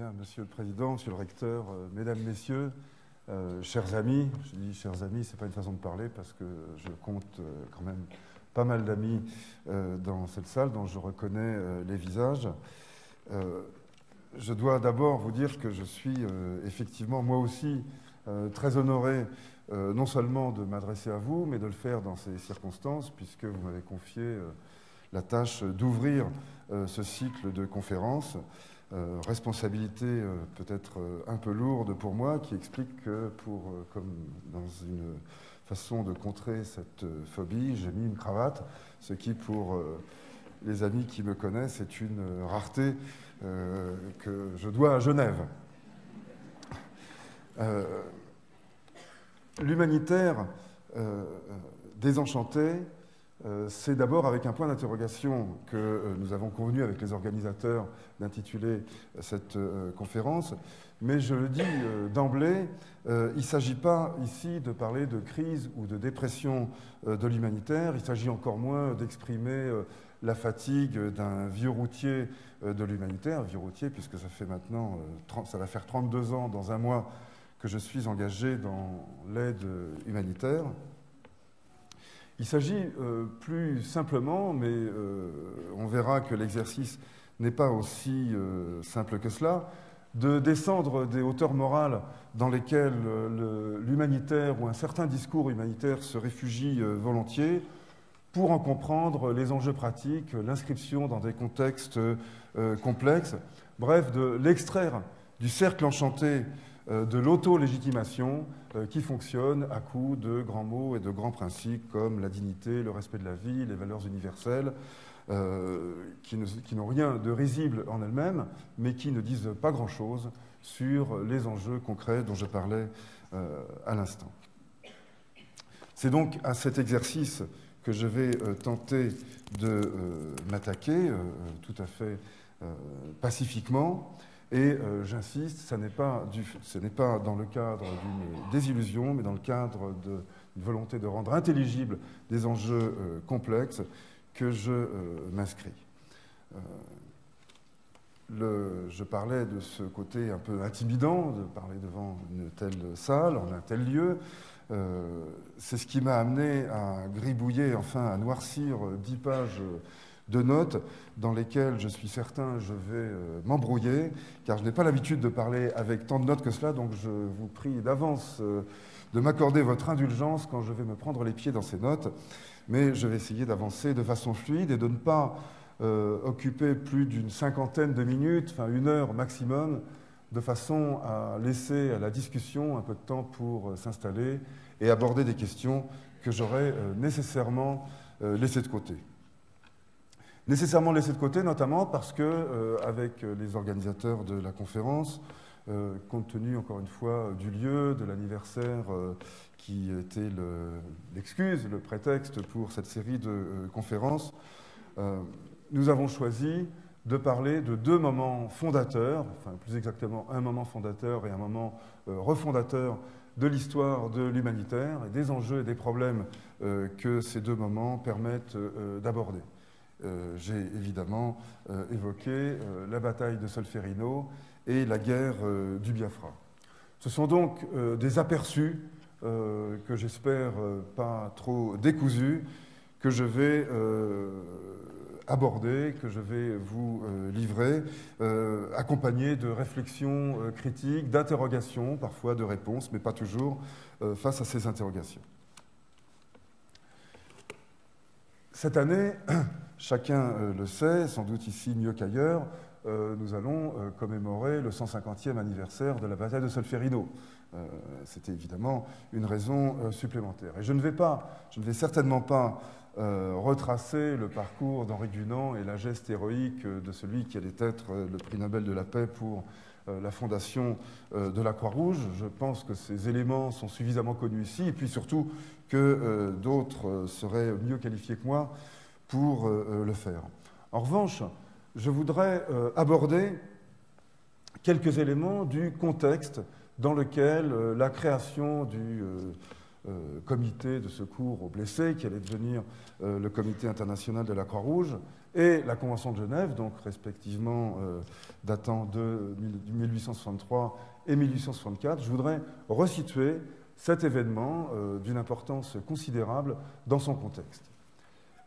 Bien, Monsieur le Président, Monsieur le Recteur, Mesdames, Messieurs, chers amis, je dis chers amis, ce n'est pas une façon de parler parce que je compte quand même pas mal d'amis dans cette salle dont je reconnais les visages. Je dois d'abord vous dire que je suis effectivement moi aussi très honoré non seulement de m'adresser à vous, mais de le faire dans ces circonstances puisque vous m'avez confié la tâche d'ouvrir ce cycle de conférences. Responsabilité peut-être un peu lourde pour moi, qui explique que, comme dans une façon de contrer cette phobie, j'ai mis une cravate, ce qui, pour les amis qui me connaissent, est une rareté que je dois à Genève. L'humanitaire désenchanté, c'est d'abord avec un point d'interrogation que nous avons convenu avec les organisateurs d'intituler cette conférence, mais je le dis d'emblée, il ne s'agit pas ici de parler de crise ou de dépression de l'humanitaire, il s'agit encore moins d'exprimer la fatigue d'un vieux routier de l'humanitaire, vieux routier puisque ça fait maintenant, ça va faire 32 ans dans un mois que je suis engagé dans l'aide humanitaire. Il s'agit plus simplement, mais on verra que l'exercice n'est pas aussi simple que cela, de descendre des hauteurs morales dans lesquelles l'humanitaire ou un certain discours humanitaire se réfugie volontiers pour en comprendre les enjeux pratiques, l'inscription dans des contextes complexes, bref, de l'extraire du cercle enchanté de l'auto-légitimation qui fonctionne à coup de grands mots et de grands principes comme la dignité, le respect de la vie, les valeurs universelles, qui n'ont rien de risible en elles-mêmes, mais qui ne disent pas grand-chose sur les enjeux concrets dont je parlais à l'instant. C'est donc à cet exercice que je vais tenter de m'attaquer tout à fait pacifiquement. Et j'insiste, ce n'est pas dans le cadre d'une désillusion, mais dans le cadre d'une volonté de rendre intelligibles des enjeux complexes que je m'inscris. Je parlais de ce côté un peu intimidant, de parler devant une telle salle, en un tel lieu. C'est ce qui m'a amené à gribouiller, enfin à noircir 10 pages de notes dans lesquelles je suis certain je vais m'embrouiller, car je n'ai pas l'habitude de parler avec tant de notes que cela, donc je vous prie d'avance de m'accorder votre indulgence quand je vais me prendre les pieds dans ces notes, mais je vais essayer d'avancer de façon fluide et de ne pas occuper plus d'une cinquantaine de minutes, enfin 1 heure maximum, de façon à laisser à la discussion un peu de temps pour s'installer et aborder des questions que j'aurais nécessairement laissées de côté. Nécessairement laissé de côté, notamment parce que, avec les organisateurs de la conférence, compte tenu encore une fois du lieu, de l'anniversaire qui était l'excuse, le prétexte pour cette série de conférences, nous avons choisi de parler de 2 moments fondateurs, enfin plus exactement un moment fondateur et un moment refondateur de l'histoire de l'humanitaire et des enjeux et des problèmes que ces 2 moments permettent d'aborder. J'ai évidemment évoqué la bataille de Solferino et la guerre du Biafra. Ce sont donc des aperçus que j'espère pas trop décousus, que je vais aborder, que je vais vous livrer, accompagnés de réflexions critiques, d'interrogations, parfois de réponses, mais pas toujours, face à ces interrogations. Cette année, chacun le sait, sans doute ici mieux qu'ailleurs, nous allons commémorer le 150e anniversaire de la bataille de Solferino. C'était évidemment une raison supplémentaire. Et je ne vais certainement pas retracer le parcours d'Henri Dunant et la geste héroïque de celui qui allait être le prix Nobel de la paix pour la fondation de la Croix-Rouge. Je pense que ces éléments sont suffisamment connus ici, et puis surtout que d'autres seraient mieux qualifiés que moi pour le faire. En revanche, je voudrais aborder quelques éléments du contexte dans lequel la création du comité de secours aux blessés, qui allait devenir le Comité international de la Croix-Rouge, et la Convention de Genève, donc respectivement datant de 1863 et 1864. Je voudrais resituer cet événement d'une importance considérable dans son contexte.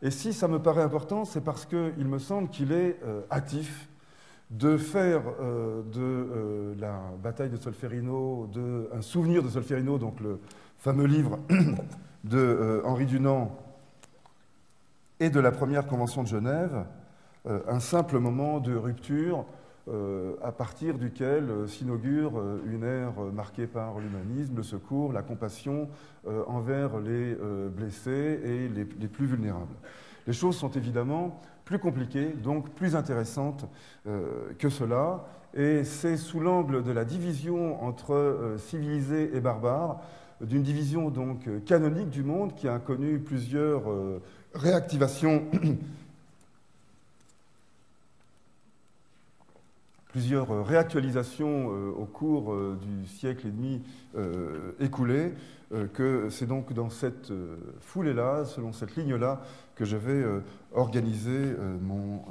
Et si ça me paraît important, c'est parce qu'il me semble qu'il est hâtif de faire de la bataille de Solferino, un souvenir de Solferino, donc le fameux livre de Henri Dunant, et de la première Convention de Genève, un simple moment de rupture à partir duquel s'inaugure une ère marquée par l'humanisme, le secours, la compassion envers les blessés et les plus vulnérables. Les choses sont évidemment plus compliquées, donc plus intéressantes que cela, et c'est sous l'angle de la division entre civilisés et barbares, d'une division donc canonique du monde qui a connu plusieurs réactivations plusieurs réactualisations au cours du siècle et demi écoulé, que c'est donc dans cette foulée-là, selon cette ligne-là, que je vais organiser mon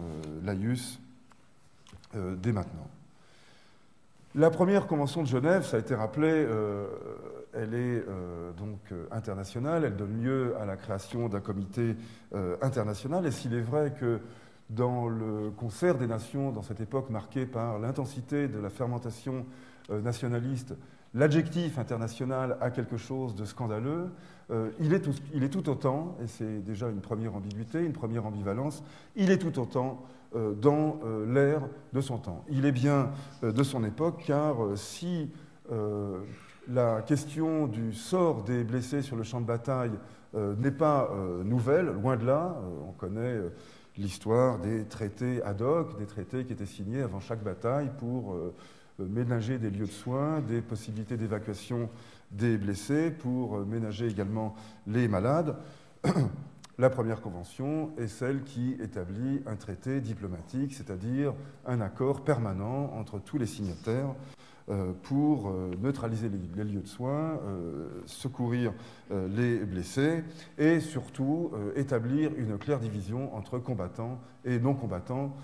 laïus dès maintenant. La première convention de Genève, ça a été rappelé, elle est donc internationale, elle donne lieu à la création d'un comité international, et s'il est vrai que dans le concert des nations, dans cette époque marquée par l'intensité de la fermentation nationaliste, l'adjectif international a quelque chose de scandaleux. Il est tout autant, et c'est déjà une première ambiguïté, une première ambivalence, il est tout autant dans l'ère de son temps. Il est bien de son époque, car si la question du sort des blessés sur le champ de bataille n'est pas nouvelle, loin de là, on connaît l'histoire des traités ad hoc, des traités qui étaient signés avant chaque bataille pour ménager des lieux de soins, des possibilités d'évacuation des blessés, pour ménager également les malades. La première convention est celle qui établit un traité diplomatique, c'est-à-dire un accord permanent entre tous les signataires pour neutraliser les lieux de soins, secourir les blessés et surtout établir une claire division entre combattants et non-combattants,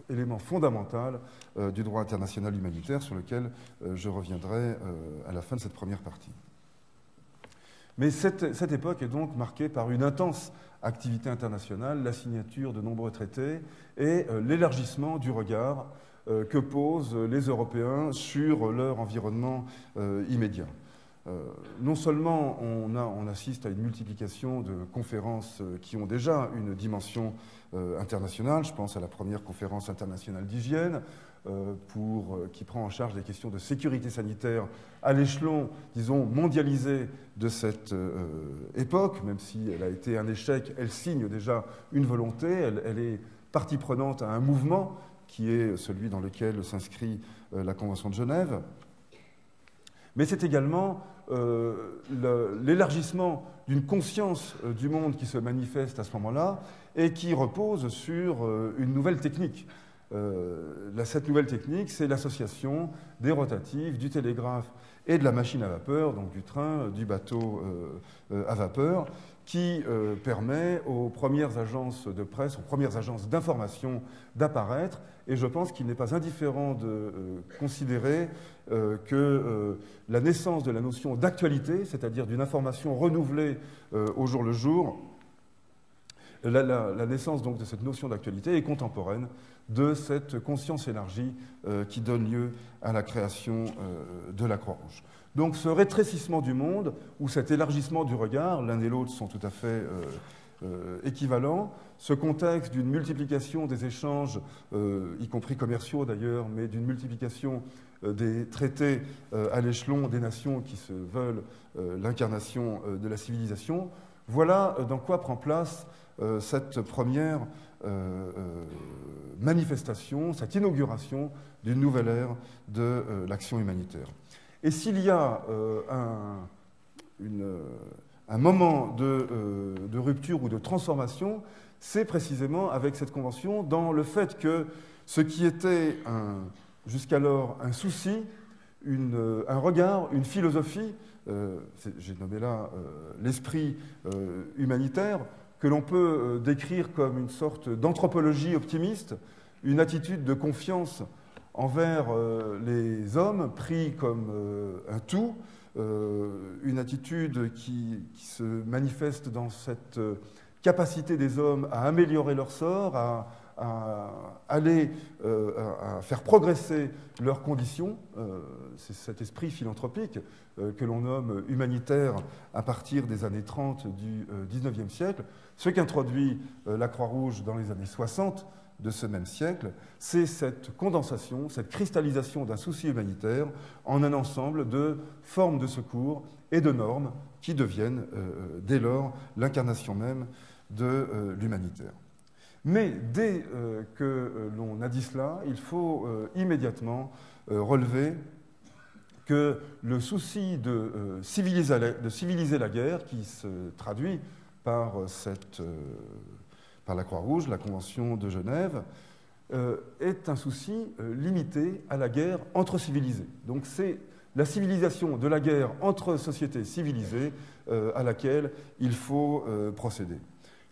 élément fondamental du droit international humanitaire sur lequel je reviendrai à la fin de cette première partie. Mais cette époque est donc marquée par une intense activité internationale, la signature de nombreux traités et l'élargissement du regard que posent les Européens sur leur environnement immédiat. Non seulement on assiste à une multiplication de conférences qui ont déjà une dimension internationale, je pense à la première conférence internationale d'hygiène, qui prend en charge les questions de sécurité sanitaire à l'échelon, disons, mondialisé de cette époque, même si elle a été un échec, elle signe déjà une volonté, elle est partie prenante à un mouvement qui est celui dans lequel s'inscrit la Convention de Genève. Mais c'est également l'élargissement d'une conscience du monde qui se manifeste à ce moment-là et qui repose sur une nouvelle technique. Cette nouvelle technique, c'est l'association des rotatifs, du télégraphe et de la machine à vapeur, donc du train, du bateau à vapeur, qui permet aux premières agences de presse, aux premières agences d'information d'apparaître. Et je pense qu'il n'est pas indifférent de considérer que la naissance de la notion d'actualité, c'est-à-dire d'une information renouvelée au jour le jour, la naissance donc de cette notion d'actualité est contemporaine de cette conscience élargie qui donne lieu à la création de la Croix-Rouge. Donc ce rétrécissement du monde, ou cet élargissement du regard, l'un et l'autre sont tout à fait équivalents, ce contexte d'une multiplication des échanges, y compris commerciaux d'ailleurs, mais d'une multiplication des traités à l'échelon des nations qui se veulent l'incarnation de la civilisation, voilà dans quoi prend place cette première manifestation, cette inauguration d'une nouvelle ère de l'action humanitaire. Et s'il y a un moment de rupture ou de transformation, c'est précisément avec cette convention dans le fait que ce qui était jusqu'alors un souci, un regard, une philosophie, j'ai nommé là l'esprit humanitaire, que l'on peut décrire comme une sorte d'anthropologie optimiste, une attitude de confiance envers les hommes pris comme un tout, une attitude qui se manifeste dans cette capacité des hommes à améliorer leur sort, à faire progresser leurs conditions. C'est cet esprit philanthropique que l'on nomme humanitaire à partir des années 30 du XIXe siècle. Ce qu'introduit la Croix-Rouge dans les années 60 de ce même siècle, c'est cette condensation, cette cristallisation d'un souci humanitaire en un ensemble de formes de secours et de normes qui deviennent dès lors l'incarnation même de l'humanitaire. Mais dès que l'on a dit cela, il faut immédiatement relever que le souci de civiliser la guerre, qui se traduit par la Croix-Rouge, la Convention de Genève, est un souci limité à la guerre entre civilisés. Donc c'est la civilisation de la guerre entre sociétés civilisées à laquelle il faut procéder.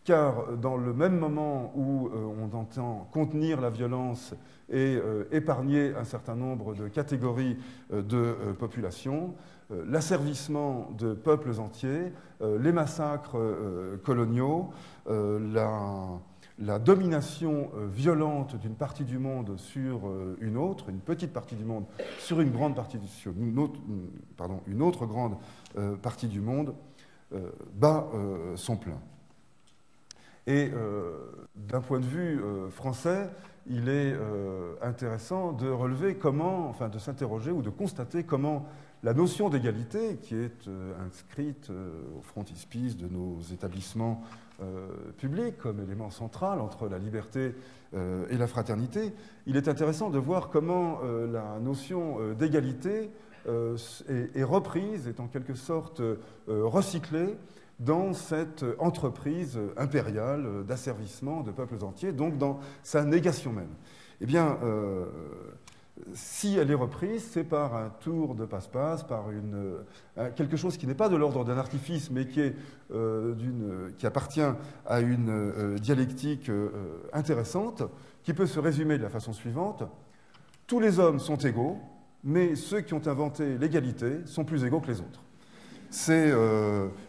Car dans le même moment où on entend contenir la violence et épargner un certain nombre de catégories de population, l'asservissement de peuples entiers, les massacres coloniaux, la domination violente d'une partie du monde sur une autre, une petite partie du monde sur une autre grande partie du monde, bat son plein. Et d'un point de vue français, il est intéressant de relever comment, enfin de s'interroger ou de constater comment la notion d'égalité, qui est inscrite au frontispice de nos établissements publics comme élément central entre la liberté et la fraternité, il est intéressant de voir comment la notion d'égalité est reprise, est en quelque sorte recyclée dans cette entreprise impériale d'asservissement de peuples entiers, donc dans sa négation même. Eh bien, si elle est reprise, c'est par un tour de passe-passe, par quelque chose qui n'est pas de l'ordre d'un artifice, mais qui appartient à une dialectique intéressante, qui peut se résumer de la façon suivante. Tous les hommes sont égaux, mais ceux qui ont inventé l'égalité sont plus égaux que les autres.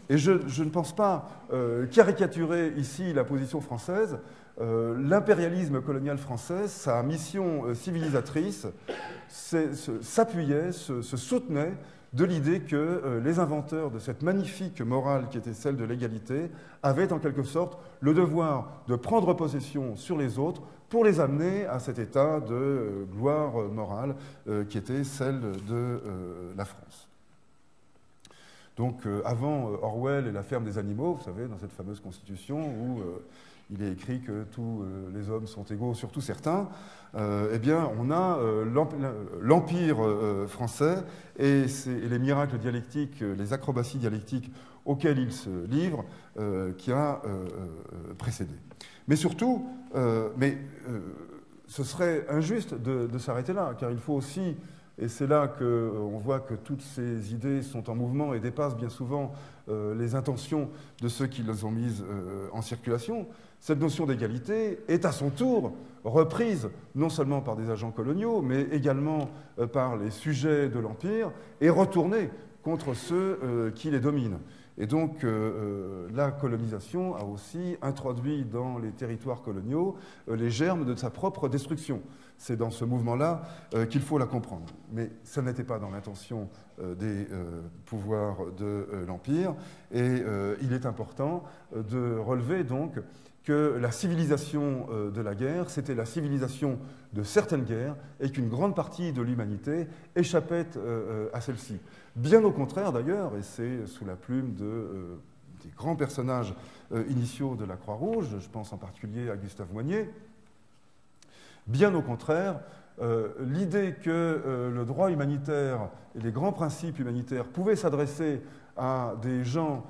Et je ne pense pas caricaturer ici la position française. L'impérialisme colonial français, sa mission civilisatrice, s'appuyait, se soutenait de l'idée que les inventeurs de cette magnifique morale qui était celle de l'égalité avaient en quelque sorte le devoir de prendre possession sur les autres pour les amener à cet état de gloire morale qui était celle de la France. Donc avant Orwell et la ferme des animaux, vous savez, dans cette fameuse constitution où il est écrit que tous les hommes sont égaux, surtout certains, eh bien on a l'Empire français et les miracles dialectiques, les acrobaties dialectiques auxquelles il se livre, qui a précédé. Mais surtout, ce serait injuste de s'arrêter là, car il faut aussi... Et c'est là qu'on voit que toutes ces idées sont en mouvement et dépassent bien souvent les intentions de ceux qui les ont mises en circulation. Cette notion d'égalité est à son tour reprise non seulement par des agents coloniaux, mais également par les sujets de l'Empire et retournée contre ceux qui les dominent. Et donc la colonisation a aussi introduit dans les territoires coloniaux les germes de sa propre destruction. C'est dans ce mouvement-là qu'il faut la comprendre. Mais ça n'était pas dans l'intention des pouvoirs de l'Empire. Et il est important de relever donc que la civilisation de la guerre, c'était la civilisation de certaines guerres et qu'une grande partie de l'humanité échappait à celle-ci. Bien au contraire d'ailleurs, et c'est sous la plume des grands personnages initiaux de la Croix-Rouge, je pense en particulier à Gustave Moynier, bien au contraire, l'idée que le droit humanitaire et les grands principes humanitaires pouvaient s'adresser à des gens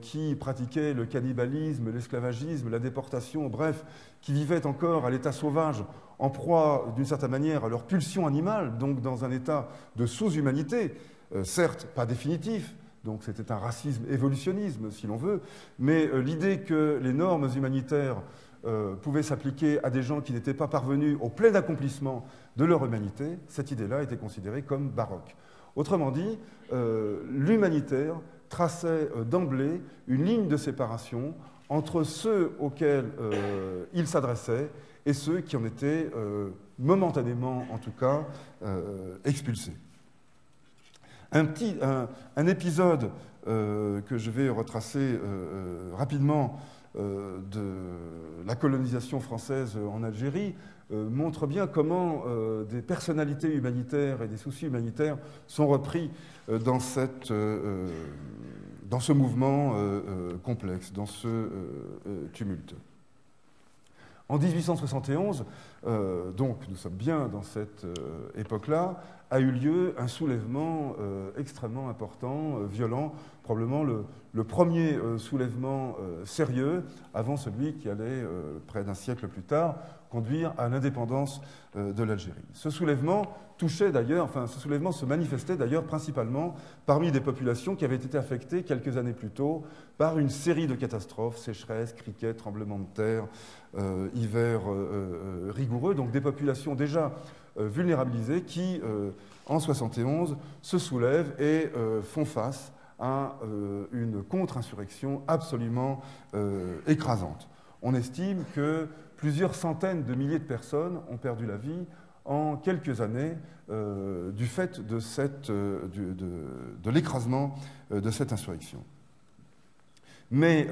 qui pratiquaient le cannibalisme, l'esclavagisme, la déportation, bref, qui vivaient encore à l'état sauvage en proie, d'une certaine manière, à leur pulsion animale, donc dans un état de sous-humanité, certes pas définitif, donc c'était un racisme-évolutionnisme, si l'on veut, mais l'idée que les normes humanitaires pouvaient s'appliquer à des gens qui n'étaient pas parvenus au plein accomplissement de leur humanité, cette idée-là était considérée comme baroque. Autrement dit, l'humanitaire traçait d'emblée une ligne de séparation entre ceux auxquels il s'adressait et ceux qui en étaient, momentanément en tout cas, expulsés. Un épisode que je vais retracer rapidement de la colonisation française en Algérie montre bien comment des personnalités humanitaires et des soucis humanitaires sont repris dans ce mouvement complexe, dans ce tumulte. En 1871, donc nous sommes bien dans cette époque-là, a eu lieu un soulèvement extrêmement important, violent, probablement le premier soulèvement sérieux avant celui qui allait, près d'un siècle plus tard, conduire à l'indépendance de l'Algérie. Ce soulèvement touchait d'ailleurs, enfin ce soulèvement se manifestait d'ailleurs principalement parmi des populations qui avaient été affectées quelques années plus tôt par une série de catastrophes, sécheresse, criquets, tremblements de terre, hiver rigoureux, donc des populations déjà vulnérabilisées qui, en 71, se soulèvent et font face à une contre-insurrection absolument écrasante. On estime que plusieurs centaines de milliers de personnes ont perdu la vie en quelques années du fait de l'écrasement de cette insurrection. Mais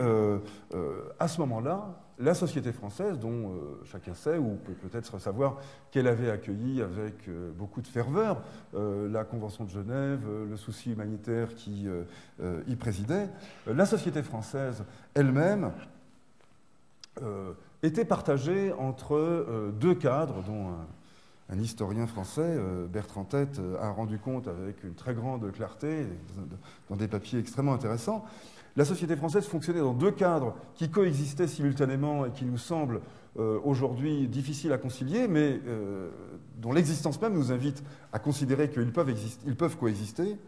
à ce moment-là, la société française, dont chacun sait ou peut peut-être savoir qu'elle avait accueilli avec beaucoup de ferveur la Convention de Genève, le souci humanitaire qui y présidait, la société française elle-même était partagée entre deux cadres dont un historien français, Bertrand Tête, a rendu compte avec une très grande clarté dans des papiers extrêmement intéressants. La société française fonctionnait dans deux cadres qui coexistaient simultanément et qui nous semblent aujourd'hui difficiles à concilier, mais dont l'existence même nous invite à considérer qu'ils peuvent coexister.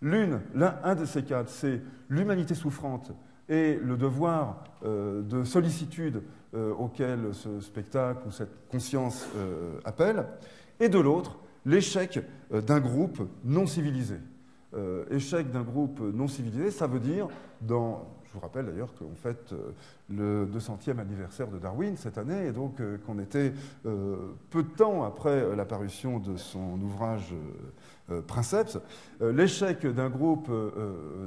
Un de ces cadres, c'est l'humanité souffrante et le devoir de sollicitude auquel ce spectacle ou cette conscience appelle, et de l'autre, l'échec d'un groupe non civilisé. Échec d'un groupe non civilisé, ça veut dire, je vous rappelle d'ailleurs qu'on fête le 200e anniversaire de Darwin cette année, et donc qu'on était peu de temps après la parution de son ouvrage Princeps, l'échec d'un groupe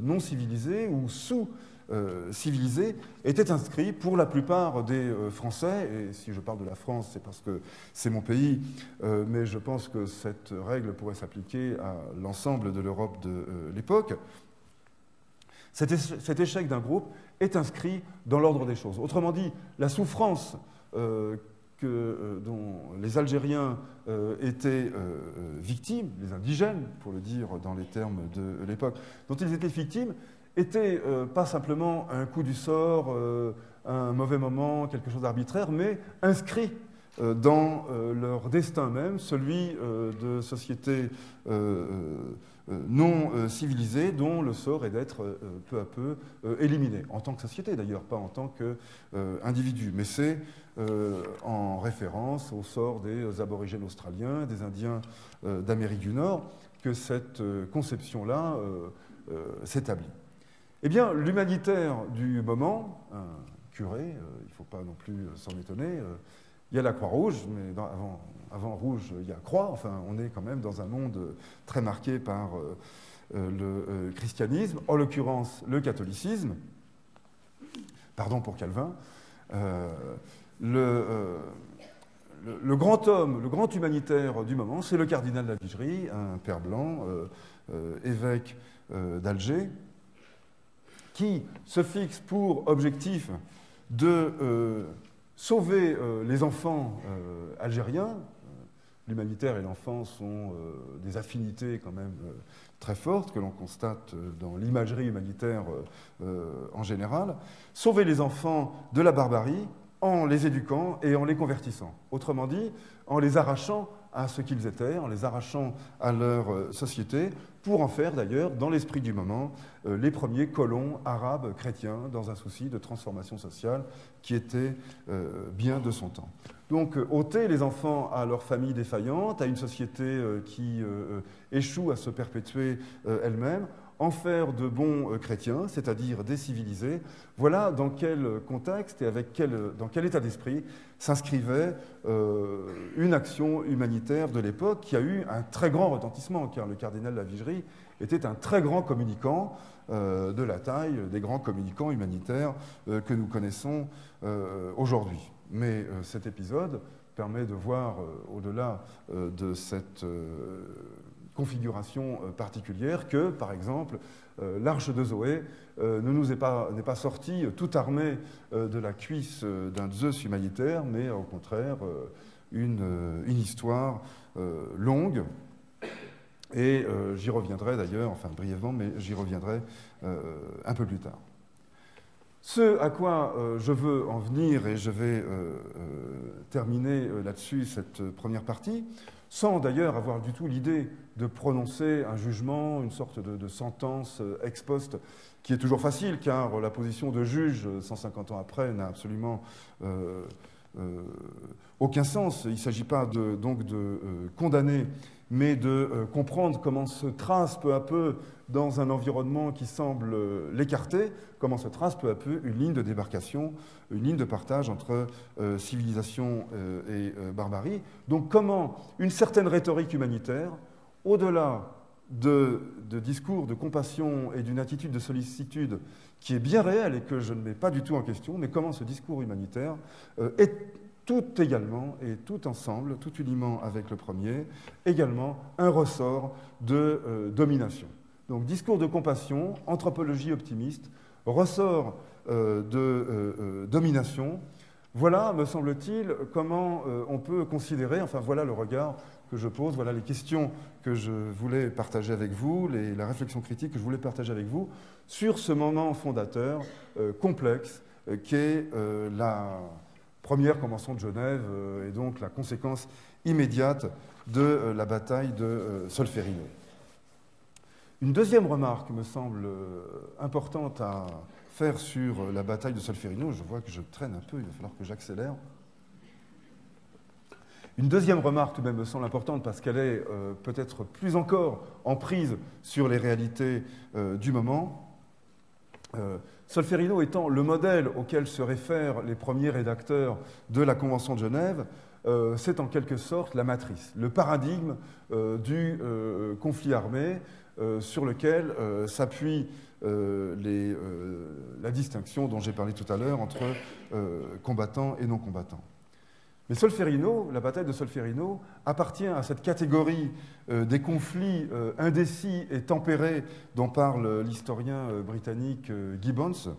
non civilisé ou sous-civilisé était inscrit pour la plupart des Français, et si je parle de la France, c'est parce que c'est mon pays, mais je pense que cette règle pourrait s'appliquer à l'ensemble de l'Europe de l'époque. Cet échec d'un groupe est inscrit dans l'ordre des choses. Autrement dit, la souffrance dont les Algériens étaient victimes, les indigènes, pour le dire dans les termes de l'époque, dont ils étaient victimes, était pas simplement un coup du sort, un mauvais moment, quelque chose d'arbitraire, mais inscrit dans leur destin même, celui de sociétés non civilisées dont le sort est d'être peu à peu éliminé, en tant que société d'ailleurs, pas en tant qu'individu, mais c'est en référence au sort des aborigènes australiens, des Indiens d'Amérique du Nord, que cette conception-là s'établit. Eh bien, l'humanitaire du moment, un curé, il ne faut pas non plus s'en étonner, il y a la Croix-Rouge, mais avant Rouge, il y a Croix, enfin, on est quand même dans un monde très marqué par le christianisme, en l'occurrence le catholicisme, pardon pour Calvin. Le grand homme, le grand humanitaire du moment, c'est le cardinal Lavigerie, un père blanc, évêque d'Alger, qui se fixe pour objectif de sauver les enfants algériens. L'humanitaire et l'enfant sont des affinités quand même très fortes que l'on constate dans l'imagerie humanitaire en général. Sauver les enfants de la barbarie en les éduquant et en les convertissant. Autrement dit, en les arrachant à ce qu'ils étaient, en les arrachant à leur société, pour en faire d'ailleurs, dans l'esprit du moment, les premiers colons arabes chrétiens dans un souci de transformation sociale qui était bien de son temps. Donc, ôter les enfants à leur famille défaillante, à une société qui échoue à se perpétuer elle-même, en faire de bons chrétiens, c'est-à-dire des civilisés, voilà dans quel contexte et dans quel état d'esprit s'inscrivait une action humanitaire de l'époque qui a eu un très grand retentissement, car le cardinal Lavigerie était un très grand communicant de la taille des grands communicants humanitaires que nous connaissons aujourd'hui. Mais cet épisode permet de voir au-delà de cette configuration particulière que, par exemple, l'arche de Zoé n'est pas sortie tout armée de la cuisse d'un Zeus humanitaire, mais au contraire une histoire longue. Et j'y reviendrai d'ailleurs, enfin brièvement, mais j'y reviendrai un peu plus tard. Ce à quoi je veux en venir, et je vais terminer là-dessus cette première partie, sans d'ailleurs avoir du tout l'idée de prononcer un jugement, une sorte de sentence ex post, qui est toujours facile, car la position de juge, 150 ans après, n'a absolument aucun sens. Il ne s'agit pas donc de condamner, mais de comprendre comment se trace peu à peu, dans un environnement qui semble l'écarter, comment se trace peu à peu une ligne de débarcation, une ligne de partage entre civilisation et barbarie. Donc comment une certaine rhétorique humanitaire, au-delà de discours de compassion et d'une attitude de sollicitude qui est bien réelle et que je ne mets pas du tout en question, mais comment ce discours humanitaire est tout également et tout ensemble, tout uniment avec le premier, également un ressort de domination. Donc discours de compassion, anthropologie optimiste, ressort de domination. Voilà, me semble-t-il, comment on peut considérer, enfin voilà le regard que je pose, voilà les questions que je voulais partager avec vous, la réflexion critique que je voulais partager avec vous sur ce moment fondateur complexe qu'est la première convention de Genève et donc la conséquence immédiate de la bataille de Solferino. Une deuxième remarque me semble importante à faire sur la bataille de Solferino. Je vois que je traîne un peu, il va falloir que j'accélère. Une deuxième remarque tout de même me semble importante parce qu'elle est peut-être plus encore en prise sur les réalités du moment. Solferino étant le modèle auquel se réfèrent les premiers rédacteurs de la Convention de Genève, c'est en quelque sorte la matrice, le paradigme du conflit armé sur lequel s'appuie la distinction dont j'ai parlé tout à l'heure entre combattants et non-combattants. Mais Solferino, la bataille de Solferino, appartient à cette catégorie des conflits indécis et tempérés dont parle l'historien britannique Gibbons,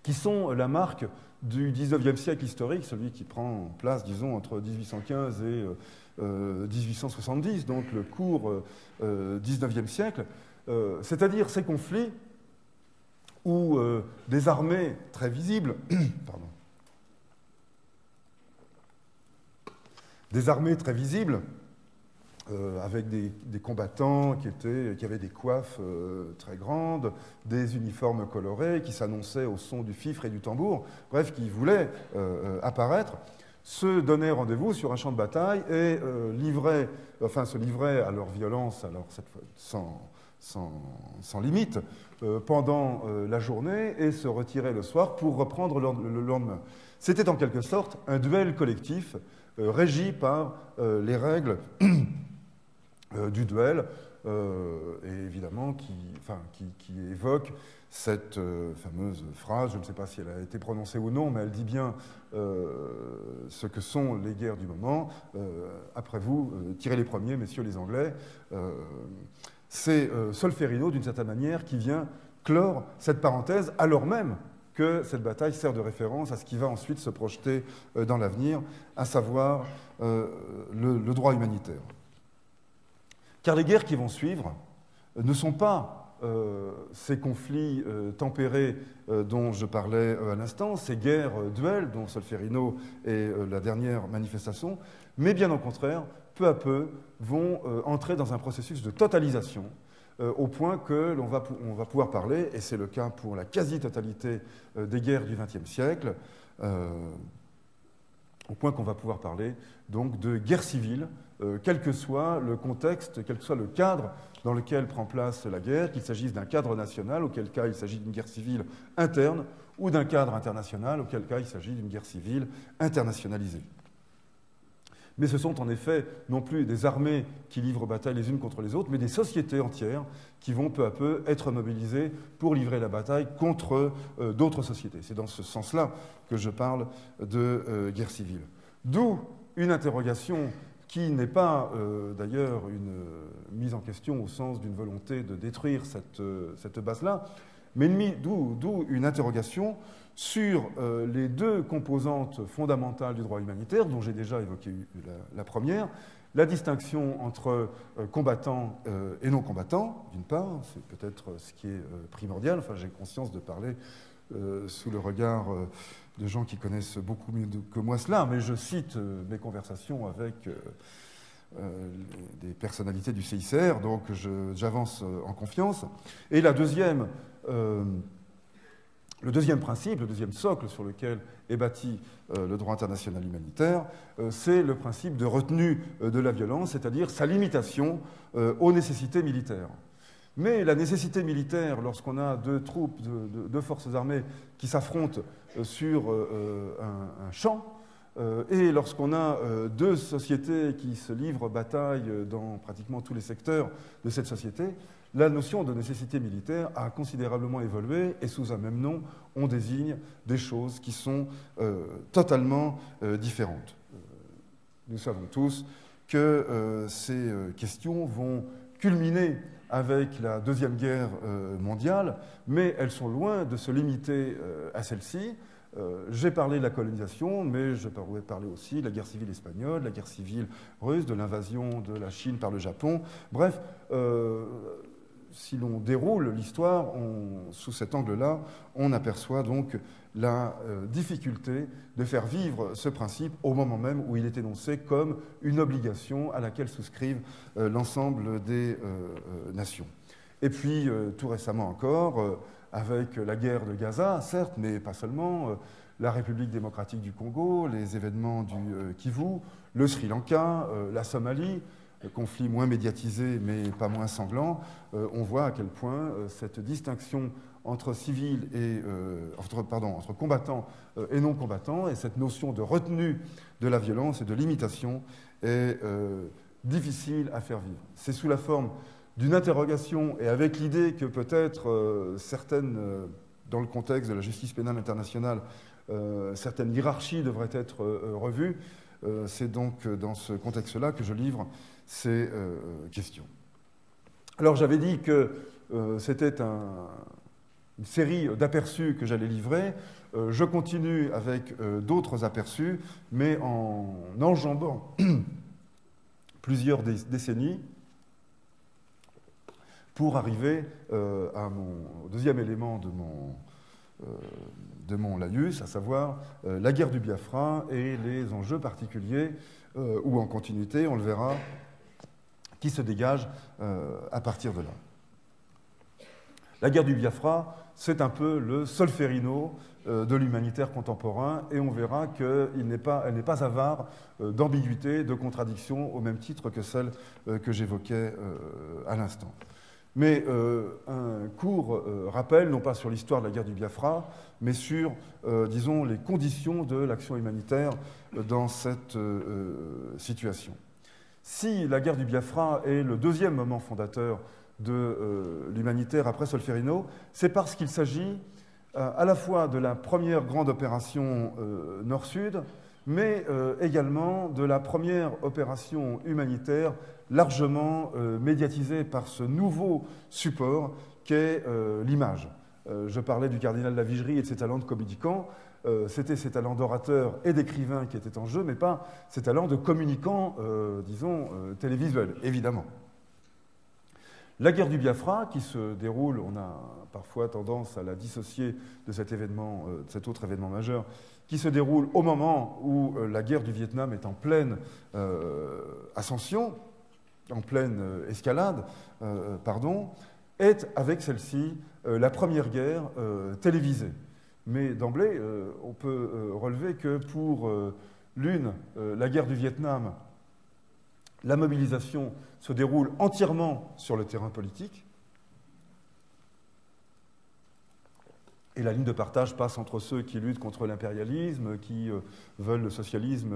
qui sont la marque du XIXe siècle historique, celui qui prend place, disons, entre 1815 et 1870, donc le court XIXe siècle, c'est-à-dire ces conflits où des armées très visibles, pardon, des armées très visibles, avec des combattants qui avaient des coiffes très grandes, des uniformes colorés, qui s'annonçaient au son du fifre et du tambour, bref, qui voulaient apparaître, se donnaient rendez-vous sur un champ de bataille et se livraient à leur violence, alors cette fois sans limite, pendant la journée et se retiraient le soir pour reprendre le lendemain. C'était en quelque sorte un duel collectif régi par les règles du duel, et évidemment qui évoque cette fameuse phrase, je ne sais pas si elle a été prononcée ou non, mais elle dit bien ce que sont les guerres du moment. Après vous, tirez les premiers, messieurs les Anglais. C'est Solferino, d'une certaine manière, qui vient clore cette parenthèse, alors même que cette bataille sert de référence à ce qui va ensuite se projeter dans l'avenir, à savoir le droit humanitaire. Car les guerres qui vont suivre ne sont pas ces conflits tempérés dont je parlais à l'instant, ces guerres duels dont Solferino est la dernière manifestation, mais bien au contraire, peu à peu, vont entrer dans un processus de totalisation au point que l'on va pouvoir parler, et c'est le cas pour la quasi-totalité des guerres du XXe siècle, au point qu'on va pouvoir parler donc de guerre civile, quel que soit le contexte, quel que soit le cadre dans lequel prend place la guerre, qu'il s'agisse d'un cadre national, auquel cas il s'agit d'une guerre civile interne, ou d'un cadre international, auquel cas il s'agit d'une guerre civile internationalisée. Mais ce sont en effet non plus des armées qui livrent bataille les unes contre les autres, mais des sociétés entières qui vont peu à peu être mobilisées pour livrer la bataille contre d'autres sociétés. C'est dans ce sens-là que je parle de guerre civile. D'où une interrogation qui n'est pas d'ailleurs une mise en question au sens d'une volonté de détruire cette base-là, mais d'où une interrogation sur les deux composantes fondamentales du droit humanitaire, dont j'ai déjà évoqué la première, la distinction entre combattants et non-combattants, d'une part, c'est peut-être ce qui est primordial, enfin j'ai conscience de parler sous le regard de gens qui connaissent beaucoup mieux que moi cela, mais je cite mes conversations avec des personnalités du CICR, donc j'avance en confiance. Et le deuxième principe, le deuxième socle sur lequel est bâti le droit international humanitaire, c'est le principe de retenue de la violence, c'est-à-dire sa limitation aux nécessités militaires. Mais la nécessité militaire, lorsqu'on a deux troupes, deux forces armées qui s'affrontent sur un champ, et lorsqu'on a deux sociétés qui se livrent bataille dans pratiquement tous les secteurs de cette société, la notion de nécessité militaire a considérablement évolué et sous un même nom, on désigne des choses qui sont totalement différentes. Nous savons tous que ces questions vont culminer avec la Deuxième Guerre mondiale, mais elles sont loin de se limiter à celle-ci. J'ai parlé de la colonisation, mais je pourrais parler aussi de la guerre civile espagnole, de la guerre civile russe, de l'invasion de la Chine par le Japon. Bref, si l'on déroule l'histoire sous cet angle-là, on aperçoit donc la difficulté de faire vivre ce principe au moment même où il est énoncé comme une obligation à laquelle souscrivent l'ensemble des nations. Et puis, tout récemment encore, avec la guerre de Gaza, certes, mais pas seulement, la République démocratique du Congo, les événements du Kivu, le Sri Lanka, la Somalie, conflit moins médiatisé mais pas moins sanglant, on voit à quel point cette distinction entre civils et entre combattants et non combattants et cette notion de retenue de la violence et de limitation est difficile à faire vivre. C'est sous la forme d'une interrogation et avec l'idée que peut-être certaines, dans le contexte de la justice pénale internationale, certaines hiérarchies devraient être revues. C'est donc dans ce contexte-là que je livre ces questions. Alors j'avais dit que c'était une série d'aperçus que j'allais livrer. Je continue avec d'autres aperçus, mais en enjambant plusieurs décennies pour arriver au deuxième élément de mon laïus, à savoir la guerre du Biafra et les enjeux particuliers ou en continuité, on le verra, qui se dégagent à partir de là. La guerre du Biafra, c'est un peu le Solferino de l'humanitaire contemporain, et on verra qu'elle n'est pas avare d'ambiguïté, de contradictions, au même titre que celle que j'évoquais à l'instant. Mais un court rappel, non pas sur l'histoire de la guerre du Biafra, mais sur, disons, les conditions de l'action humanitaire dans cette situation. Si la guerre du Biafra est le deuxième moment fondateur de l'humanitaire après Solferino, c'est parce qu'il s'agit à la fois de la première grande opération Nord-Sud, mais également de la première opération humanitaire largement médiatisée par ce nouveau support qu'est l'image. Je parlais du cardinal Lavigerie et de ses talents de communicant. C'était ses talents d'orateur et d'écrivain qui étaient en jeu, mais pas ses talents de communicant, disons, télévisuel, évidemment. La guerre du Biafra, qui se déroule, on a parfois tendance à la dissocier de cet événement, de cet autre événement majeur, qui se déroule au moment où la guerre du Vietnam est en pleine ascension, en pleine escalade, est avec celle-ci la première guerre télévisée. Mais d'emblée, on peut relever que pour la guerre du Vietnam, la mobilisation se déroule entièrement sur le terrain politique, et la ligne de partage passe entre ceux qui luttent contre l'impérialisme, qui veulent le socialisme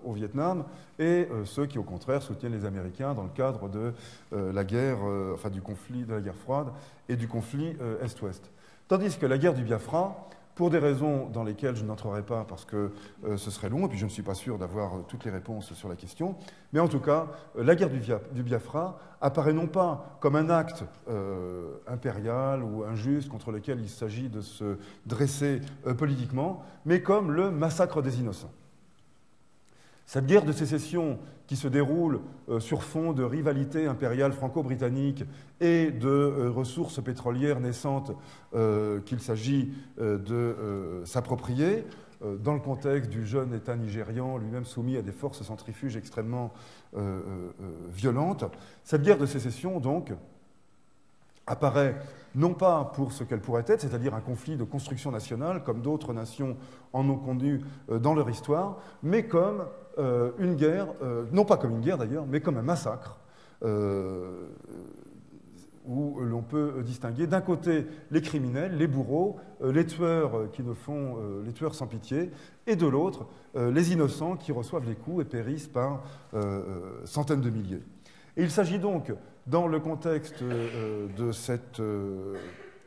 au Vietnam, et ceux qui, au contraire, soutiennent les Américains dans le cadre de la guerre, du conflit de la guerre froide et du conflit Est-Ouest. Tandis que la guerre du Biafra, pour des raisons dans lesquelles je n'entrerai pas parce que ce serait long, et puis je ne suis pas sûr d'avoir toutes les réponses sur la question, mais en tout cas, la guerre du Biafra apparaît non pas comme un acte impérial ou injuste contre lequel il s'agit de se dresser politiquement, mais comme le massacre des innocents. Cette guerre de sécession qui se déroule sur fond de rivalité impériale franco-britannique et de ressources pétrolières naissantes qu'il s'agit de s'approprier, dans le contexte du jeune État nigérian, lui-même soumis à des forces centrifuges extrêmement violentes, cette guerre de sécession, donc, apparaît non pas pour ce qu'elle pourrait être, c'est-à-dire un conflit de construction nationale, comme d'autres nations en ont connu dans leur histoire, mais comme une guerre, non pas comme une guerre d'ailleurs, mais comme un massacre, où l'on peut distinguer d'un côté les criminels, les bourreaux, les tueurs les tueurs sans pitié, et de l'autre les innocents qui reçoivent les coups et périssent par centaines de milliers. Et il s'agit donc, dans le contexte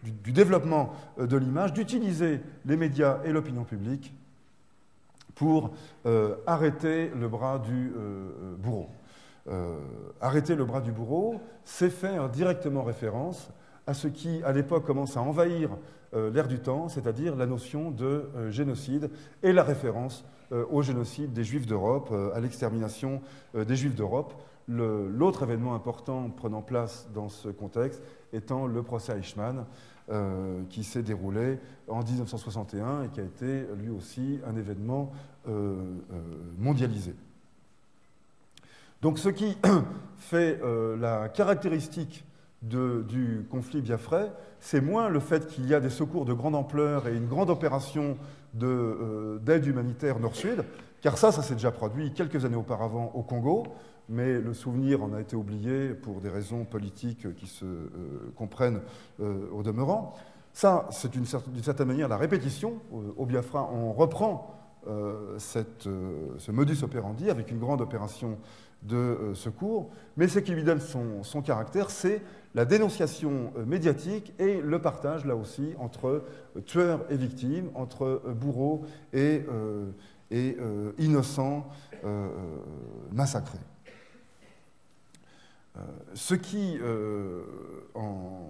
du développement de l'image, d'utiliser les médias et l'opinion publique pour arrêter le bras du bourreau. Arrêter le bras du bourreau, c'est faire directement référence à ce qui, à l'époque, commence à envahir l'ère du temps, c'est-à-dire la notion de génocide et la référence au génocide des Juifs d'Europe, à l'extermination des Juifs d'Europe. L'autre événement important prenant place dans ce contexte étant le procès Eichmann, qui s'est déroulé en 1961 et qui a été lui aussi un événement mondialisé. Donc ce qui fait la caractéristique du conflit biafrais, c'est moins le fait qu'il y a des secours de grande ampleur et une grande opération d'aide humanitaire nord-sud, car ça s'est déjà produit quelques années auparavant au Congo, mais le souvenir en a été oublié pour des raisons politiques qui se comprennent au demeurant. Ça, c'est d'une certaine manière la répétition. Au Biafra, on reprend ce modus operandi avec une grande opération de secours, mais ce qui lui donne son caractère, c'est la dénonciation médiatique et le partage, là aussi, entre tueurs et victimes, entre bourreaux et innocents massacrés. Ce qui en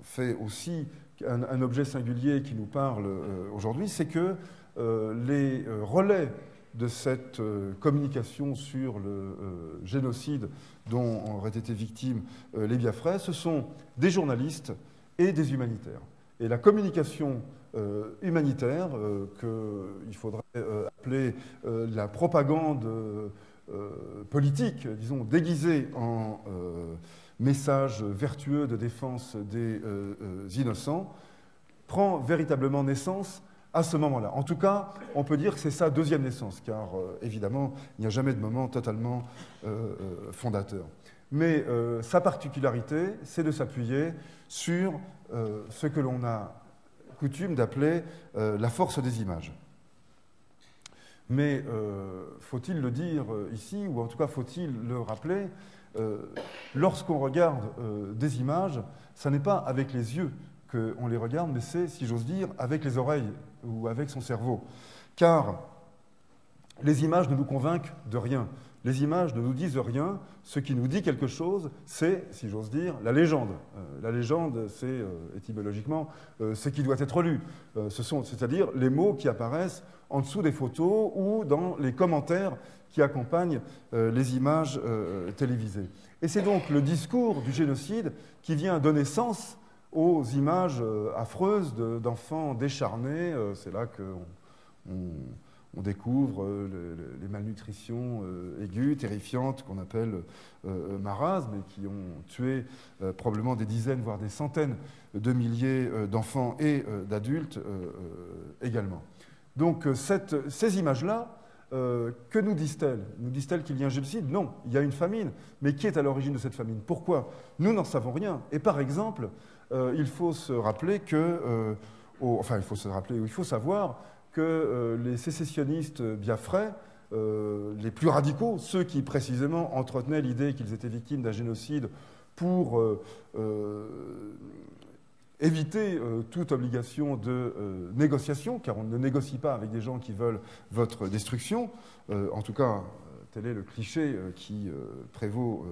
fait aussi un objet singulier qui nous parle aujourd'hui, c'est que les relais de cette communication sur le génocide dont auraient été victimes les Biafrais, ce sont des journalistes et des humanitaires. Et la communication humanitaire, qu'il faudrait appeler la propagande politique, disons, déguisée en message vertueux de défense des innocents, prend véritablement naissance à ce moment-là. En tout cas, on peut dire que c'est sa deuxième naissance, car évidemment, il n'y a jamais de moment totalement fondateur. Mais sa particularité, c'est de s'appuyer sur ce que l'on a coutume d'appeler la force des images. Mais faut-il le dire ici, ou en tout cas faut-il le rappeler, lorsqu'on regarde des images, ça n'est pas avec les yeux qu'on les regarde, mais c'est, si j'ose dire, avec les oreilles ou avec son cerveau. Car les images ne nous convainquent de rien. Les images ne nous disent rien. Ce qui nous dit quelque chose, c'est, si j'ose dire, la légende. La légende, c'est étymologiquement ce qui doit être lu. C'est-à-dire les mots qui apparaissent en dessous des photos ou dans les commentaires qui accompagnent les images télévisées. Et c'est donc le discours du génocide qui vient donner sens aux images affreuses d'enfants décharnés. C'est là qu'on découvre les malnutritions aiguës, terrifiantes, qu'on appelle marasmes, et qui ont tué probablement des dizaines, voire des centaines de milliers d'enfants et d'adultes également. Donc ces images-là, que nous disent-elles? Nous disent-elles qu'il y a un génocide? Non, il y a une famine. Mais qui est à l'origine de cette famine? Pourquoi? Nous n'en savons rien. Et par exemple, il faut se rappeler que, il faut savoir que les sécessionnistes biafrais, les plus radicaux, ceux qui précisément entretenaient l'idée qu'ils étaient victimes d'un génocide pour éviter toute obligation de négociation, car on ne négocie pas avec des gens qui veulent votre destruction. En tout cas, tel est le cliché qui prévaut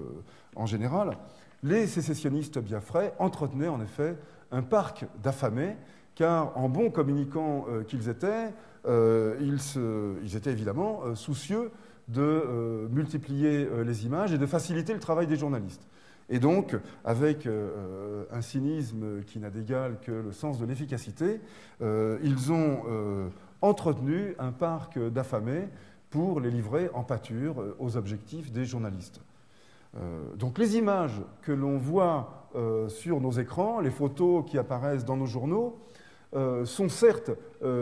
en général. Les sécessionnistes biafrais entretenaient en effet un parc d'affamés, car en bons communicants qu'ils étaient, ils étaient évidemment soucieux de multiplier les images et de faciliter le travail des journalistes. Et donc, avec un cynisme qui n'a d'égal que le sens de l'efficacité, ils ont entretenu un parc d'affamés pour les livrer en pâture aux objectifs des journalistes. Donc les images que l'on voit sur nos écrans, les photos qui apparaissent dans nos journaux, sont certes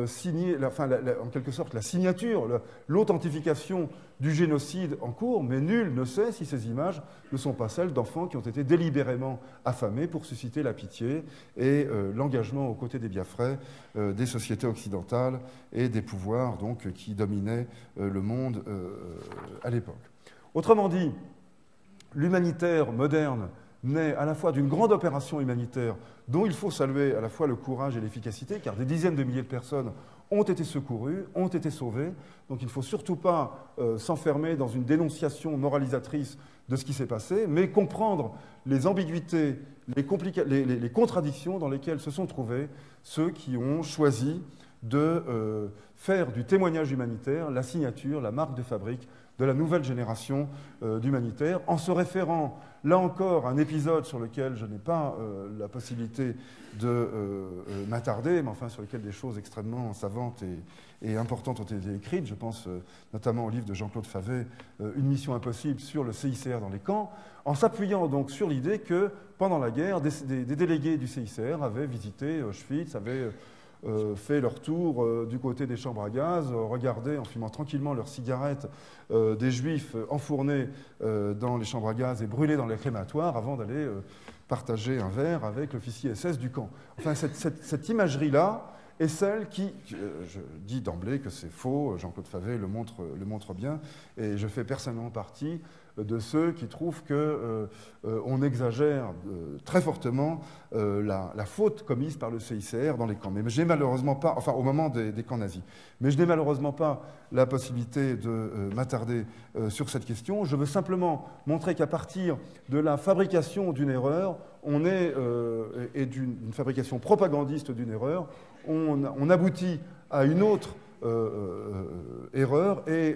signées, en quelque sorte la signature, l'authentification du génocide en cours, mais nul ne sait si ces images ne sont pas celles d'enfants qui ont été délibérément affamés pour susciter la pitié et l'engagement aux côtés des Biafrais, des sociétés occidentales et des pouvoirs donc, qui dominaient le monde à l'époque. Autrement dit, l'humanitaire moderne naît à la fois d'une grande opération humanitaire dont il faut saluer à la fois le courage et l'efficacité, car des dizaines de milliers de personnes ont été secourues, ont été sauvées. Donc il ne faut surtout pas s'enfermer dans une dénonciation moralisatrice de ce qui s'est passé, mais comprendre les ambiguïtés, les contradictions dans lesquelles se sont trouvés ceux qui ont choisi de faire du témoignage humanitaire la signature, la marque de fabrique de la nouvelle génération d'humanitaires, en se référant, là encore, à un épisode sur lequel je n'ai pas la possibilité de m'attarder, mais enfin sur lequel des choses extrêmement savantes et importantes ont été écrites. Je pense notamment au livre de Jean-Claude Favet, Une mission impossible sur le CICR dans les camps, en s'appuyant donc sur l'idée que, pendant la guerre, des délégués du CICR avaient visité Auschwitz, avaient fait leur tour du côté des chambres à gaz, regardé en fumant tranquillement leurs cigarettes des juifs enfournés dans les chambres à gaz et brûlés dans les crématoires avant d'aller partager un verre avec l'officier SS du camp. Enfin, cette imagerie-là est celle qui, je dis d'emblée que c'est faux, Jean-Claude Favet le montre bien, et je fais personnellement partie de ceux qui trouvent qu'on exagère très fortement la faute commise par le CICR dans les camps. Mais je n'ai malheureusement pas, enfin au moment des camps nazis, mais je n'ai malheureusement pas la possibilité de m'attarder sur cette question. Je veux simplement montrer qu'à partir de la fabrication d'une erreur, et d'une fabrication propagandiste d'une erreur, on aboutit à une autre erreur et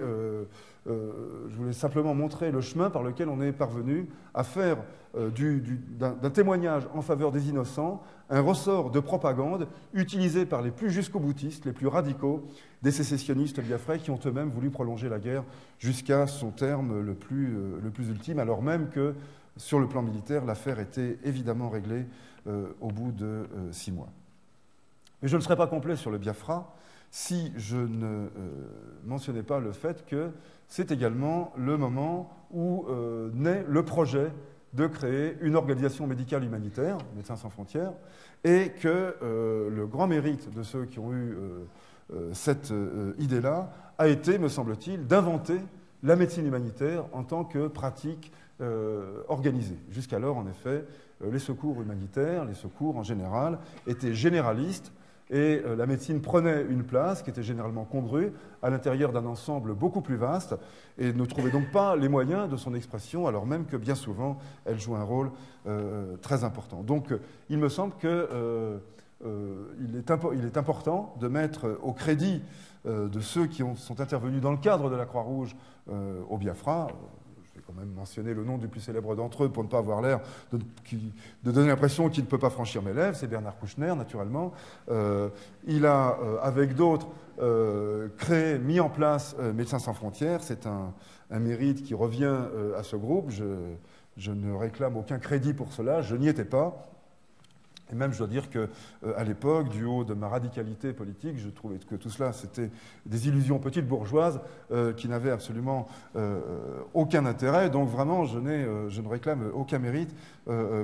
je voulais simplement montrer le chemin par lequel on est parvenu à faire d'un témoignage en faveur des innocents un ressort de propagande utilisé par les plus jusqu'au-boutistes, les plus radicaux, des sécessionnistes biafrais qui ont eux-mêmes voulu prolonger la guerre jusqu'à son terme le plus ultime, alors même que sur le plan militaire, l'affaire était évidemment réglée au bout de 6 mois. Mais je ne serais pas complet sur le Biafra si je ne mentionnais pas le fait que c'est également le moment où naît le projet de créer une organisation médicale humanitaire, Médecins sans frontières, et que le grand mérite de ceux qui ont eu cette idée-là a été, me semble-t-il, d'inventer la médecine humanitaire en tant que pratique organisée. Jusqu'alors, en effet, les secours humanitaires, les secours en général, étaient généralistes, et la médecine prenait une place qui était généralement congrue à l'intérieur d'un ensemble beaucoup plus vaste et ne trouvait donc pas les moyens de son expression, alors même que bien souvent, elle joue un rôle très important. Donc, il me semble qu'il est important de mettre au crédit de ceux qui sont intervenus dans le cadre de la Croix-Rouge au Biafra. Je vais quand même mentionner le nom du plus célèbre d'entre eux pour ne pas avoir l'air de donner l'impression qu'il ne peut pas franchir mes lèvres. C'est Bernard Kouchner, naturellement. Il a, avec d'autres, mis en place Médecins sans frontières. C'est un mérite qui revient à ce groupe. Je ne réclame aucun crédit pour cela. Je n'y étais pas. Et même, je dois dire qu'à l'époque, du haut de ma radicalité politique, je trouvais que tout cela, c'était des illusions petites bourgeoises qui n'avaient absolument aucun intérêt. Donc vraiment, je ne réclame aucun mérite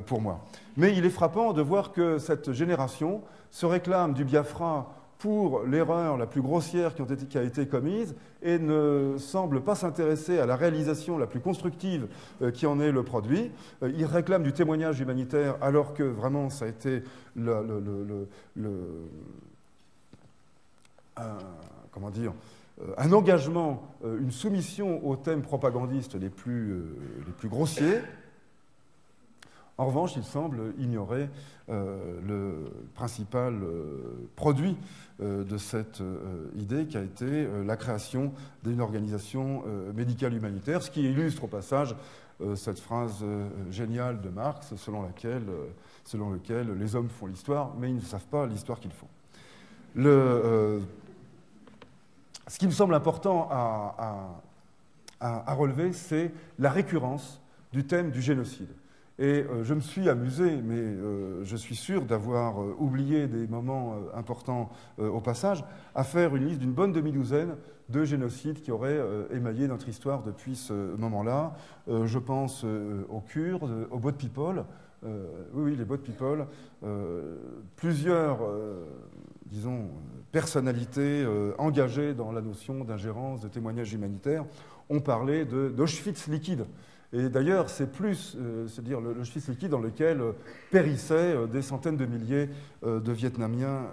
pour moi. Mais il est frappant de voir que cette génération se réclame du Biafra pour l'erreur la plus grossière qui a été commise et ne semble pas s'intéresser à la réalisation la plus constructive qui en est le produit. Il réclame du témoignage humanitaire alors que vraiment ça a été un engagement, une soumission aux thèmes propagandistes les plus grossiers. En revanche, il semble ignorer le principal produit de cette idée qui a été la création d'une organisation médicale humanitaire, ce qui illustre au passage cette phrase géniale de Marx selon laquelle les hommes font l'histoire, mais ils ne savent pas l'histoire qu'ils font. Ce qui me semble important à relever, c'est la récurrence du thème du génocide. Et je me suis amusé, mais je suis sûr d'avoir oublié des moments importants au passage, à faire une liste d'une bonne demi-douzaine de génocides qui auraient émaillé notre histoire depuis ce moment-là. Je pense aux Kurdes, aux Boat People. Oui, les Boat People. Plusieurs, disons, personnalités engagées dans la notion d'ingérence, de témoignage humanitaire, ont parlé d'Auschwitz liquide. Et d'ailleurs, c'est plus, c'est-à-dire le Auschwitz liquide dans lequel périssaient des centaines de milliers de Vietnamiens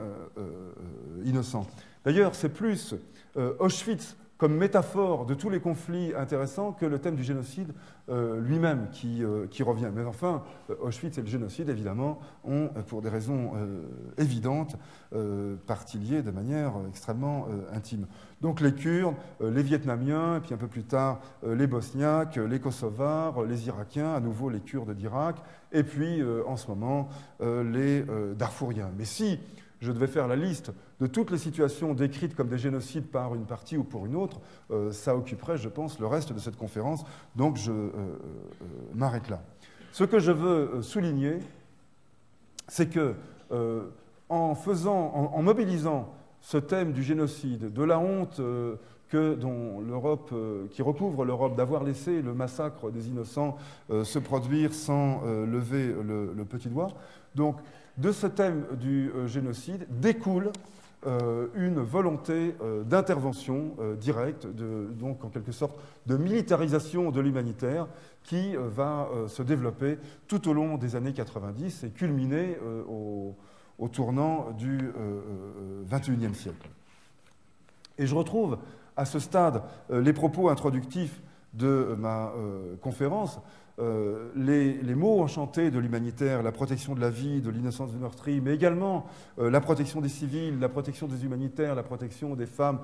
innocents. D'ailleurs, c'est plus Auschwitz comme métaphore de tous les conflits intéressants que le thème du génocide lui-même qui revient. Mais enfin, Auschwitz et le génocide, évidemment, ont, pour des raisons évidentes, partie liée de manière extrêmement intime. Donc les Kurdes, les Vietnamiens, et puis un peu plus tard les Bosniaques, les Kosovars, les Irakiens, à nouveau les Kurdes d'Irak, et puis en ce moment les Darfouriens. Mais si je devais faire la liste de toutes les situations décrites comme des génocides par une partie ou pour une autre, ça occuperait, je pense, le reste de cette conférence, donc je m'arrête là. Ce que je veux souligner, c'est que en mobilisant ce thème du génocide, de la honte dont l'Europe, qui recouvre l'Europe, d'avoir laissé le massacre des innocents se produire sans lever le petit doigt, donc de ce thème du génocide découle une volonté d'intervention directe, donc en quelque sorte de militarisation de l'humanitaire qui va se développer tout au long des années 90 et culminer au tournant du XXIe siècle. Et je retrouve à ce stade les propos introductifs de ma conférence. Les mots enchantés de l'humanitaire, la protection de la vie, de l'innocence du meurtri, mais également la protection des civils, la protection des humanitaires, la protection des femmes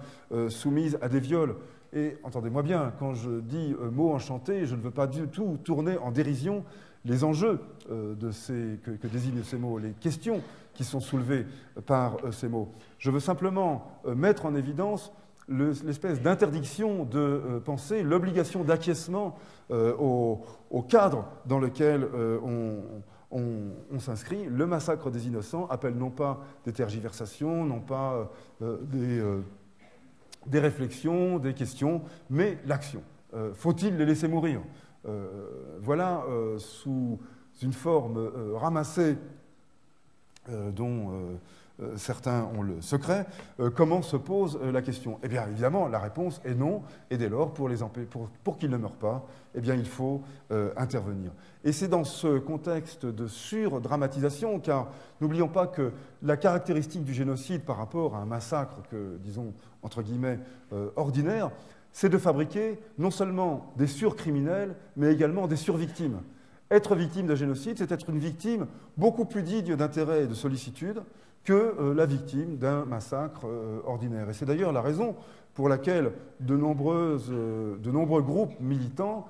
soumises à des viols. Et entendez-moi bien, quand je dis mots enchantés, je ne veux pas du tout tourner en dérision les enjeux que désignent ces mots, les questions qui sont soulevées par ces mots. Je veux simplement mettre en évidence l'espèce d'interdiction de penser, l'obligation d'acquiescement au cadre dans lequel on s'inscrit. Le massacre des innocents appelle non pas des tergiversations, non pas des réflexions, des questions, mais l'action. Faut-il les laisser mourir? Voilà, sous une forme ramassée dont certains ont le secret, comment se pose la question? Eh bien, évidemment, la réponse est non, et dès lors, pour qu'ils ne meurent pas, eh bien, il faut intervenir. Et c'est dans ce contexte de surdramatisation, car n'oublions pas que la caractéristique du génocide par rapport à un massacre que, disons, entre guillemets, ordinaire, c'est de fabriquer non seulement des surcriminels, mais également des survictimes. Être victime d'un génocide, c'est être une victime beaucoup plus digne d'intérêt et de sollicitude que la victime d'un massacre ordinaire. Et c'est d'ailleurs la raison pour laquelle de nombreux groupes militants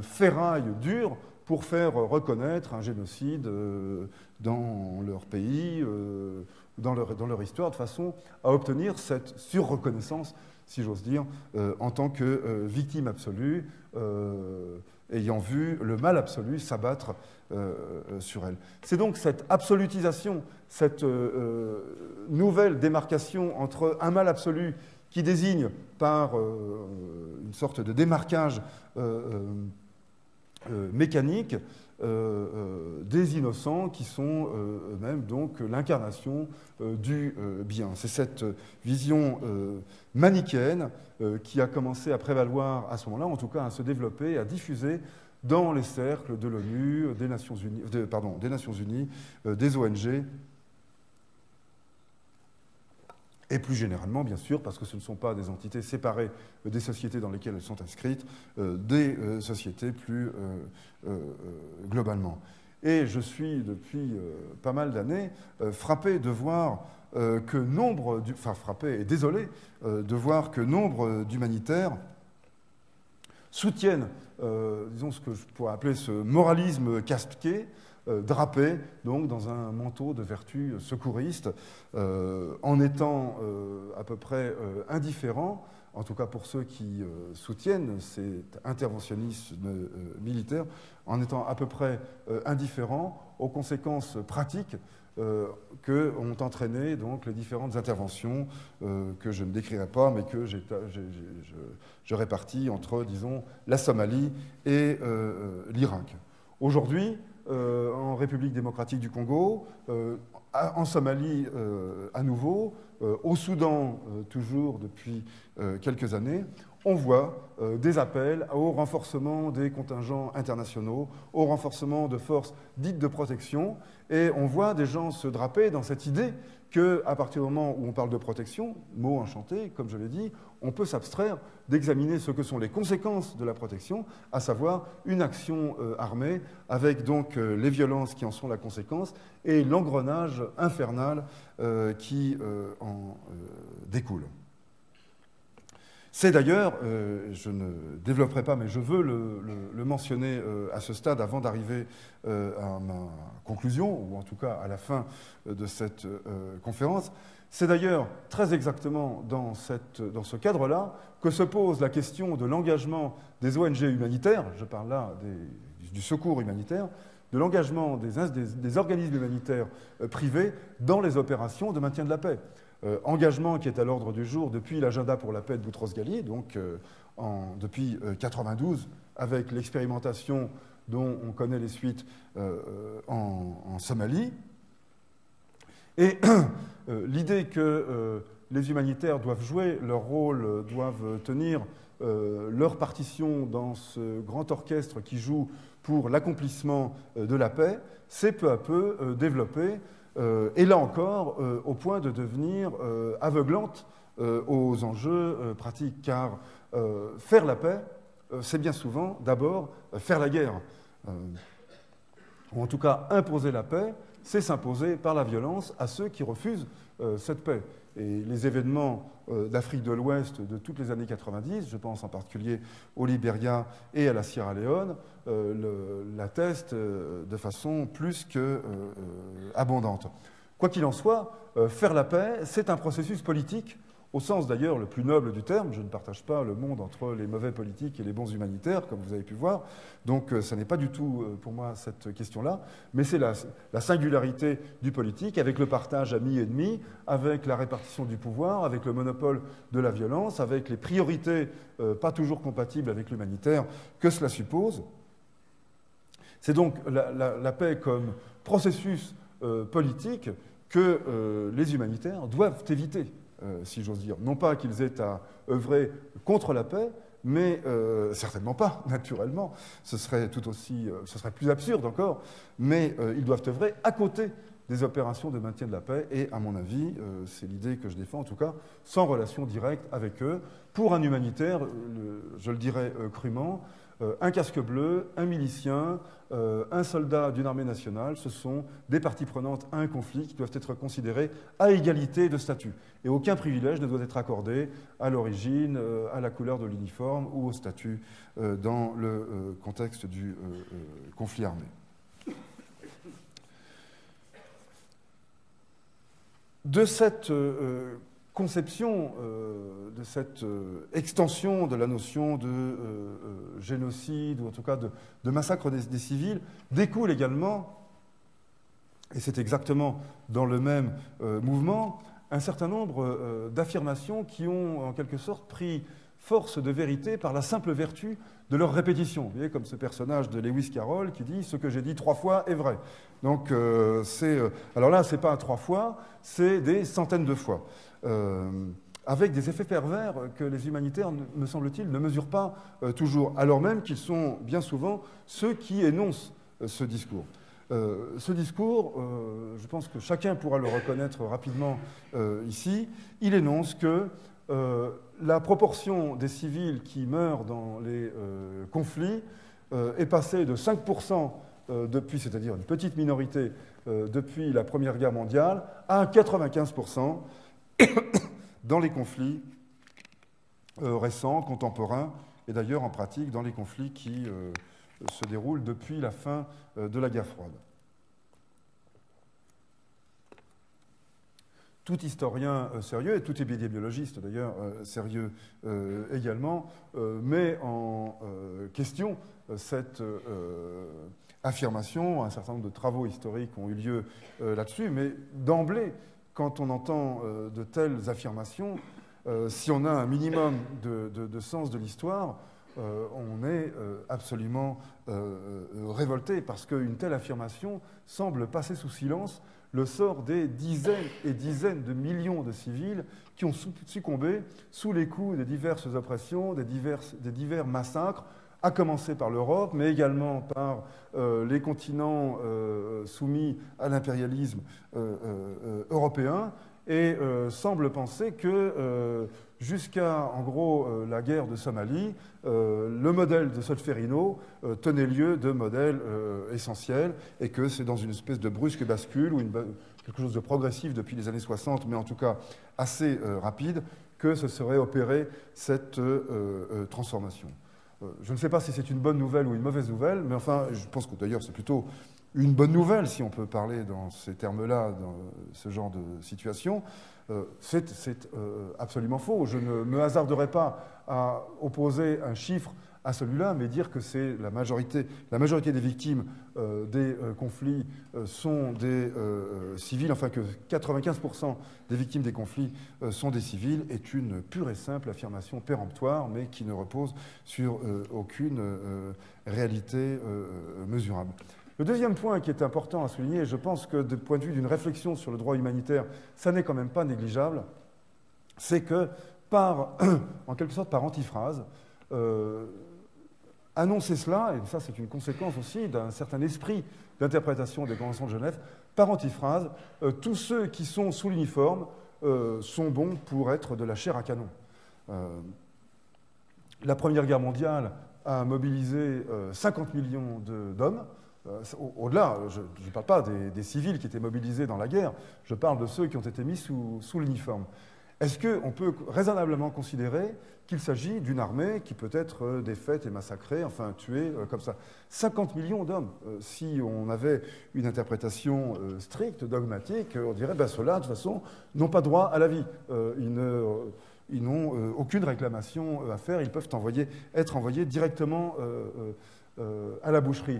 ferraillent dur pour faire reconnaître un génocide dans leur pays, dans leur histoire, de façon à obtenir cette surreconnaissance, si j'ose dire, en tant que victime absolue, ayant vu le mal absolu s'abattre sur elle. C'est donc cette absolutisation, cette nouvelle démarcation entre un mal absolu qui désigne par une sorte de démarquage mécanique des innocents qui sont eux-mêmes donc l'incarnation du bien. C'est cette vision manichéenne qui a commencé à prévaloir à ce moment-là, en tout cas à se développer, à diffuser dans les cercles de l'ONU, des Nations Unies, des ONG, et plus généralement, bien sûr, parce que ce ne sont pas des entités séparées des sociétés dans lesquelles elles sont inscrites, des sociétés plus globalement. Et je suis, depuis pas mal d'années, frappé de voir frappé et désolé de voir que nombre d'humanitaires soutiennent, disons, ce que je pourrais appeler ce moralisme casqué, drapé donc dans un manteau de vertu secouriste, en étant à peu près indifférent, en tout cas pour ceux qui soutiennent cet interventionnisme militaire, en étant à peu près indifférent aux conséquences pratiques que ont entraîné donc les différentes interventions que je ne décrirai pas, mais que je répartis entre, disons, la Somalie et l'Irak. Aujourd'hui, en République démocratique du Congo, en Somalie à nouveau, au Soudan toujours depuis quelques années, on voit des appels au renforcement des contingents internationaux, au renforcement de forces dites de protection, et on voit des gens se draper dans cette idée qu'à partir du moment où on parle de protection, mot enchanté, comme je l'ai dit, on peut s'abstraire d'examiner ce que sont les conséquences de la protection, à savoir une action armée, avec donc les violences qui en sont la conséquence et l'engrenage infernal qui en découle. C'est d'ailleurs, je ne développerai pas, mais je veux le mentionner à ce stade avant d'arriver à ma conclusion, ou en tout cas à la fin de cette conférence, c'est d'ailleurs très exactement dans ce cadre-là que se pose la question de l'engagement des ONG humanitaires, je parle là du secours humanitaire, de l'engagement des organismes humanitaires privés dans les opérations de maintien de la paix. Engagement qui est à l'ordre du jour depuis l'agenda pour la paix de Boutros-Ghali, donc depuis 1992, avec l'expérimentation dont on connaît les suites en Somalie. Et l'idée que les humanitaires doivent jouer leur rôle, doivent tenir leur partition dans ce grand orchestre qui joue pour l'accomplissement de la paix, s'est peu à peu développé. Et là encore, au point de devenir aveuglante aux enjeux pratiques, car faire la paix, c'est bien souvent d'abord faire la guerre. Ou en tout cas, imposer la paix, c'est s'imposer par la violence à ceux qui refusent cette paix. Et les événements d'Afrique de l'Ouest de toutes les années 90, je pense en particulier au Libéria et à la Sierra Leone, l'attestent de façon plus que abondante. Quoi qu'il en soit, faire la paix, c'est un processus politique, au sens d'ailleurs le plus noble du terme. Je ne partage pas le monde entre les mauvais politiques et les bons humanitaires, comme vous avez pu voir. Donc ce n'est pas du tout pour moi cette question-là, mais c'est la singularité du politique, avec le partage à mi-ennemi, avec la répartition du pouvoir, avec le monopole de la violence, avec les priorités pas toujours compatibles avec l'humanitaire que cela suppose. C'est donc la paix comme processus politique que les humanitaires doivent éviter, si j'ose dire. Non pas qu'ils aient à œuvrer contre la paix, mais certainement pas, naturellement. Ce serait tout aussi, ce serait plus absurde encore, mais ils doivent œuvrer à côté des opérations de maintien de la paix, et à mon avis, c'est l'idée que je défends en tout cas, sans relation directe avec eux. Pour un humanitaire, je le dirais crûment, un casque bleu, un milicien, un soldat d'une armée nationale, ce sont des parties prenantes à un conflit qui doivent être considérées à égalité de statut. Et aucun privilège ne doit être accordé à l'origine, à la couleur de l'uniforme ou au statut dans le contexte du conflit armé. De cette conception, de cette extension de la notion de génocide, ou en tout cas de massacre des civils, découle également, et c'est exactement dans le même mouvement, un certain nombre d'affirmations qui ont en quelque sorte pris force de vérité par la simple vertu de leur répétition. Vous voyez, comme ce personnage de Lewis Carroll qui dit « ce que j'ai dit 3 fois est vrai ». Donc, alors là, ce n'est pas 3 fois, c'est des centaines de fois, avec des effets pervers que les humanitaires, me semble-t-il, ne mesurent pas toujours, alors même qu'ils sont bien souvent ceux qui énoncent ce discours. Ce discours, je pense que chacun pourra le reconnaître rapidement ici, il énonce que la proportion des civils qui meurent dans les conflits est passée de 5% depuis, c'est-à-dire une petite minorité depuis la Première Guerre mondiale, à 95% dans les conflits récents, contemporains, et d'ailleurs en pratique dans les conflits qui se déroulent depuis la fin de la guerre froide. Tout historien sérieux, et tout épidémiologiste d'ailleurs sérieux également, met en question cette affirmation. Un certain nombre de travaux historiques ont eu lieu là-dessus, mais d'emblée, quand on entend de telles affirmations, si on a un minimum de sens de l'histoire, on est absolument révolté, parce qu'une telle affirmation semble passer sous silence le sort des dizaines et dizaines de millions de civils qui ont succombé sous les coups des diverses oppressions, des divers massacres, à commencer par l'Europe, mais également par les continents soumis à l'impérialisme européen, et semble penser que jusqu'à, en gros, la guerre de Somalie, le modèle de Solferino tenait lieu de modèle essentiel, et que c'est dans une espèce de brusque bascule, ou quelque chose de progressif depuis les années 60, mais en tout cas assez rapide, que se serait opérée cette transformation. Je ne sais pas si c'est une bonne nouvelle ou une mauvaise nouvelle, mais enfin, je pense que d'ailleurs c'est plutôt une bonne nouvelle, si on peut parler dans ces termes-là, dans ce genre de situation. C'est absolument faux. Je ne me hasarderai pas à opposer un chiffre à celui-là, mais dire que c'est la majorité des victimes des conflits sont des civils, enfin que 95% des victimes des conflits sont des civils, est une pure et simple affirmation péremptoire, mais qui ne repose sur aucune réalité mesurable. Le deuxième point qui est important à souligner, et je pense que du point de vue d'une réflexion sur le droit humanitaire, ça n'est quand même pas négligeable, c'est que en quelque sorte par antiphrase, annoncer cela, et ça c'est une conséquence aussi d'un certain esprit d'interprétation des conventions de Genève, par antiphrase, tous ceux qui sont sous l'uniforme sont bons pour être de la chair à canon. La Première Guerre mondiale a mobilisé 50 millions d'hommes. Au-delà, je ne parle pas des civils qui étaient mobilisés dans la guerre, je parle de ceux qui ont été mis sous l'uniforme. Est-ce qu'on peut raisonnablement considérer qu'il s'agit d'une armée qui peut être défaite et massacrée, enfin tuée comme ça? 50 millions d'hommes. Si on avait une interprétation stricte, dogmatique, on dirait ben, ceux-là, de toute façon, n'ont pas droit à la vie. Ils n'ont aucune réclamation à faire, ils peuvent être envoyés directement à la boucherie.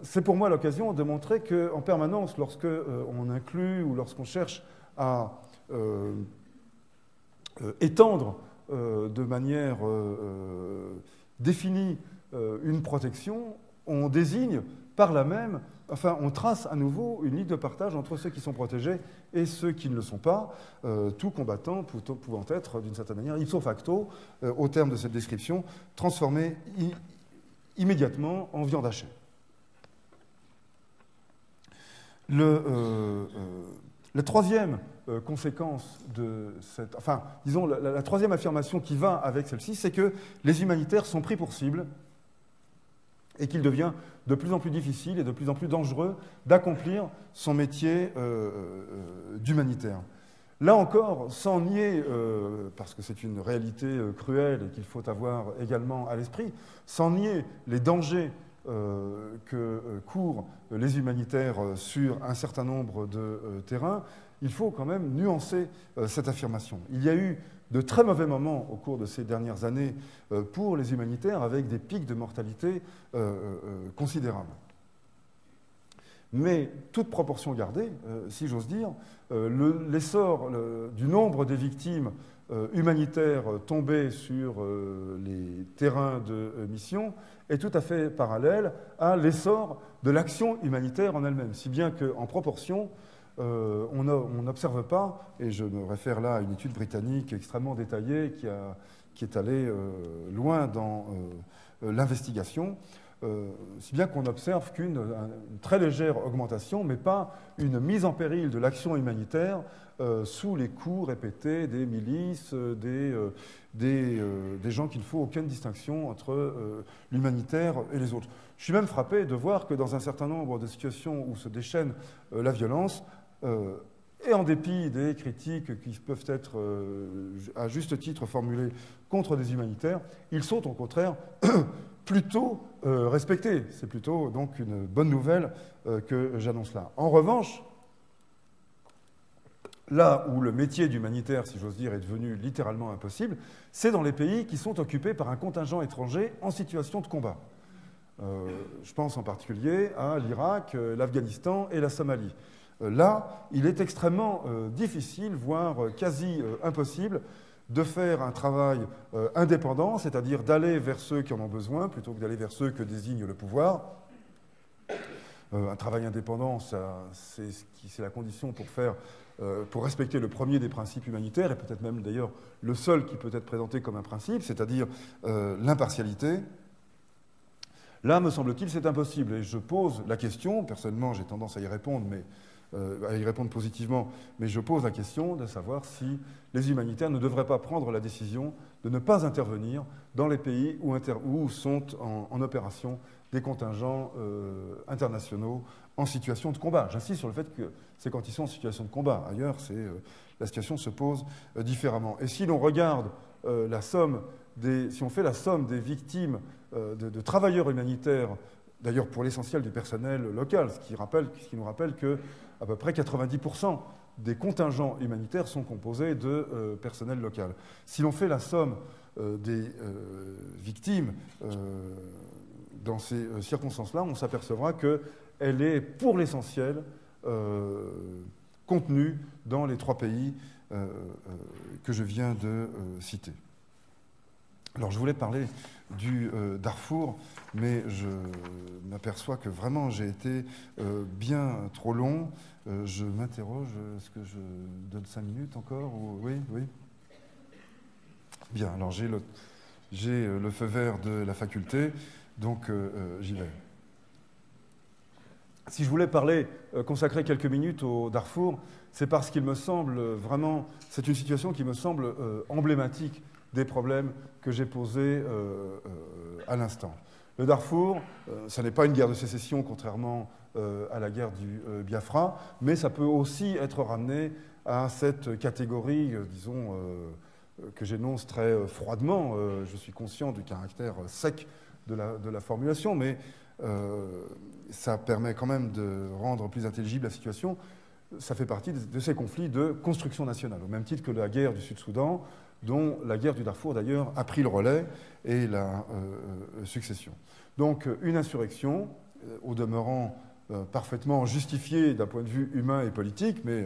C'est pour moi l'occasion de montrer qu'en permanence, lorsque on inclut ou lorsqu'on cherche à étendre de manière définie une protection, on désigne par là même, enfin, on trace à nouveau une ligne de partage entre ceux qui sont protégés et ceux qui ne le sont pas, tout combattant pouvant être, d'une certaine manière, ipso facto, au terme de cette description, transformé immédiatement en viande hachée. La troisième conséquence de cette... Enfin, disons, la troisième affirmation qui va avec celle-ci, c'est que les humanitaires sont pris pour cible et qu'il devient de plus en plus difficile et de plus en plus dangereux d'accomplir son métier d'humanitaire. Là encore, sans nier, parce que c'est une réalité cruelle et qu'il faut avoir également à l'esprit, sans nier les dangers que courent les humanitaires sur un certain nombre de terrains, il faut quand même nuancer cette affirmation. Il y a eu de très mauvais moments au cours de ces dernières années pour les humanitaires avec des pics de mortalité considérables. Mais toute proportion gardée, si j'ose dire, l'essor du nombre des victimes humanitaires tombées sur les terrains de mission est tout à fait parallèle à l'essor de l'action humanitaire en elle-même, si bien qu'en proportion, on n'observe pas, et je me réfère là à une étude britannique extrêmement détaillée qui est allée loin dans l'investigation, si bien qu'on observe qu'une très légère augmentation, mais pas une mise en péril de l'action humanitaire sous les coups répétés des milices, des gens qu'il ne faut aucune distinction entre l'humanitaire et les autres. Je suis même frappé de voir que dans un certain nombre de situations où se déchaîne la violence, et en dépit des critiques qui peuvent être à juste titre formulées contre des humanitaires, ils sont au contraire plutôt respectés. C'est plutôt donc une bonne nouvelle que j'annonce là. En revanche, là où le métier d'humanitaire, si j'ose dire, est devenu littéralement impossible, c'est dans les pays qui sont occupés par un contingent étranger en situation de combat. Je pense en particulier à l'Irak, l'Afghanistan et la Somalie. Là, il est extrêmement difficile, voire quasi impossible, de faire un travail indépendant, c'est-à-dire d'aller vers ceux qui en ont besoin, plutôt que d'aller vers ceux que désigne le pouvoir. Un travail indépendant, c'est la condition pour respecter le premier des principes humanitaires, et peut-être même d'ailleurs le seul qui peut être présenté comme un principe, c'est-à-dire l'impartialité. Là, me semble-t-il, c'est impossible. Et je pose la question, personnellement j'ai tendance à y répondre, positivement, mais je pose la question de savoir si les humanitaires ne devraient pas prendre la décision de ne pas intervenir dans les pays où sont en opération des contingents internationaux en situation de combat. J'insiste sur le fait que c'est quand ils sont en situation de combat. Ailleurs, la situation se pose différemment. Et si l'on regarde si on fait la somme des victimes de travailleurs humanitaires, d'ailleurs pour l'essentiel du personnel local, ce qui nous rappelle que à peu près 90% des contingents humanitaires sont composés de personnel local. Si l'on fait la somme des victimes dans ces circonstances-là, on s'apercevra qu'elle est pour l'essentiel contenue dans les trois pays que je viens de citer. Alors je voulais parler du Darfour, mais je m'aperçois que vraiment j'ai été bien trop long. Je m'interroge, est-ce que je donne 5 minutes encore ou... Oui. Bien, alors j'ai le feu vert de la faculté, donc j'y vais. Si je voulais consacrer quelques minutes au Darfour, c'est parce qu'il me semble vraiment, c'est une situation qui me semble emblématique des problèmes que j'ai posés à l'instant. Le Darfour, ça n'est pas une guerre de sécession, contrairement à la guerre du Biafra, mais ça peut aussi être ramené à cette catégorie, disons, que j'énonce très froidement. Je suis conscient du caractère sec de la formulation, mais ça permet quand même de rendre plus intelligible la situation. Ça fait partie de ces conflits de construction nationale, au même titre que la guerre du Sud-Soudan, dont la guerre du Darfour, d'ailleurs, a pris le relais, et la succession. Donc, une insurrection, au demeurant parfaitement justifiée d'un point de vue humain et politique, mais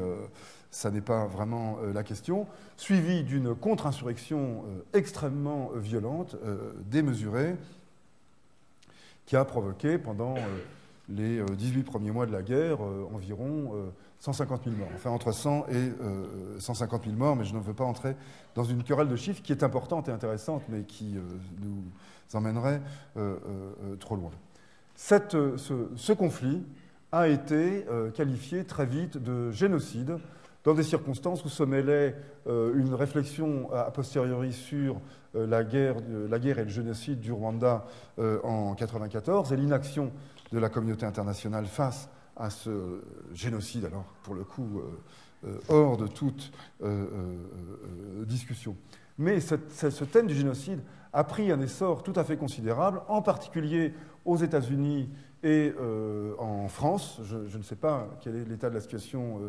ça n'est pas vraiment la question, suivie d'une contre-insurrection extrêmement violente, démesurée, qui a provoqué pendant les 18 premiers mois de la guerre, environ 150 000 morts. Enfin, entre 100 et 150 000 morts, mais je ne veux pas entrer dans une querelle de chiffres qui est importante et intéressante, mais qui nous emmènerait trop loin. Ce conflit a été qualifié très vite de génocide, dans des circonstances où se mêlait une réflexion a posteriori sur la guerre et le génocide du Rwanda en 1994 et l'inaction de la communauté internationale face à ce génocide, alors pour le coup hors de toute discussion. Mais ce thème du génocide a pris un essor tout à fait considérable, en particulier aux États-Unis et en France. Je ne sais pas quel est l'état de la situation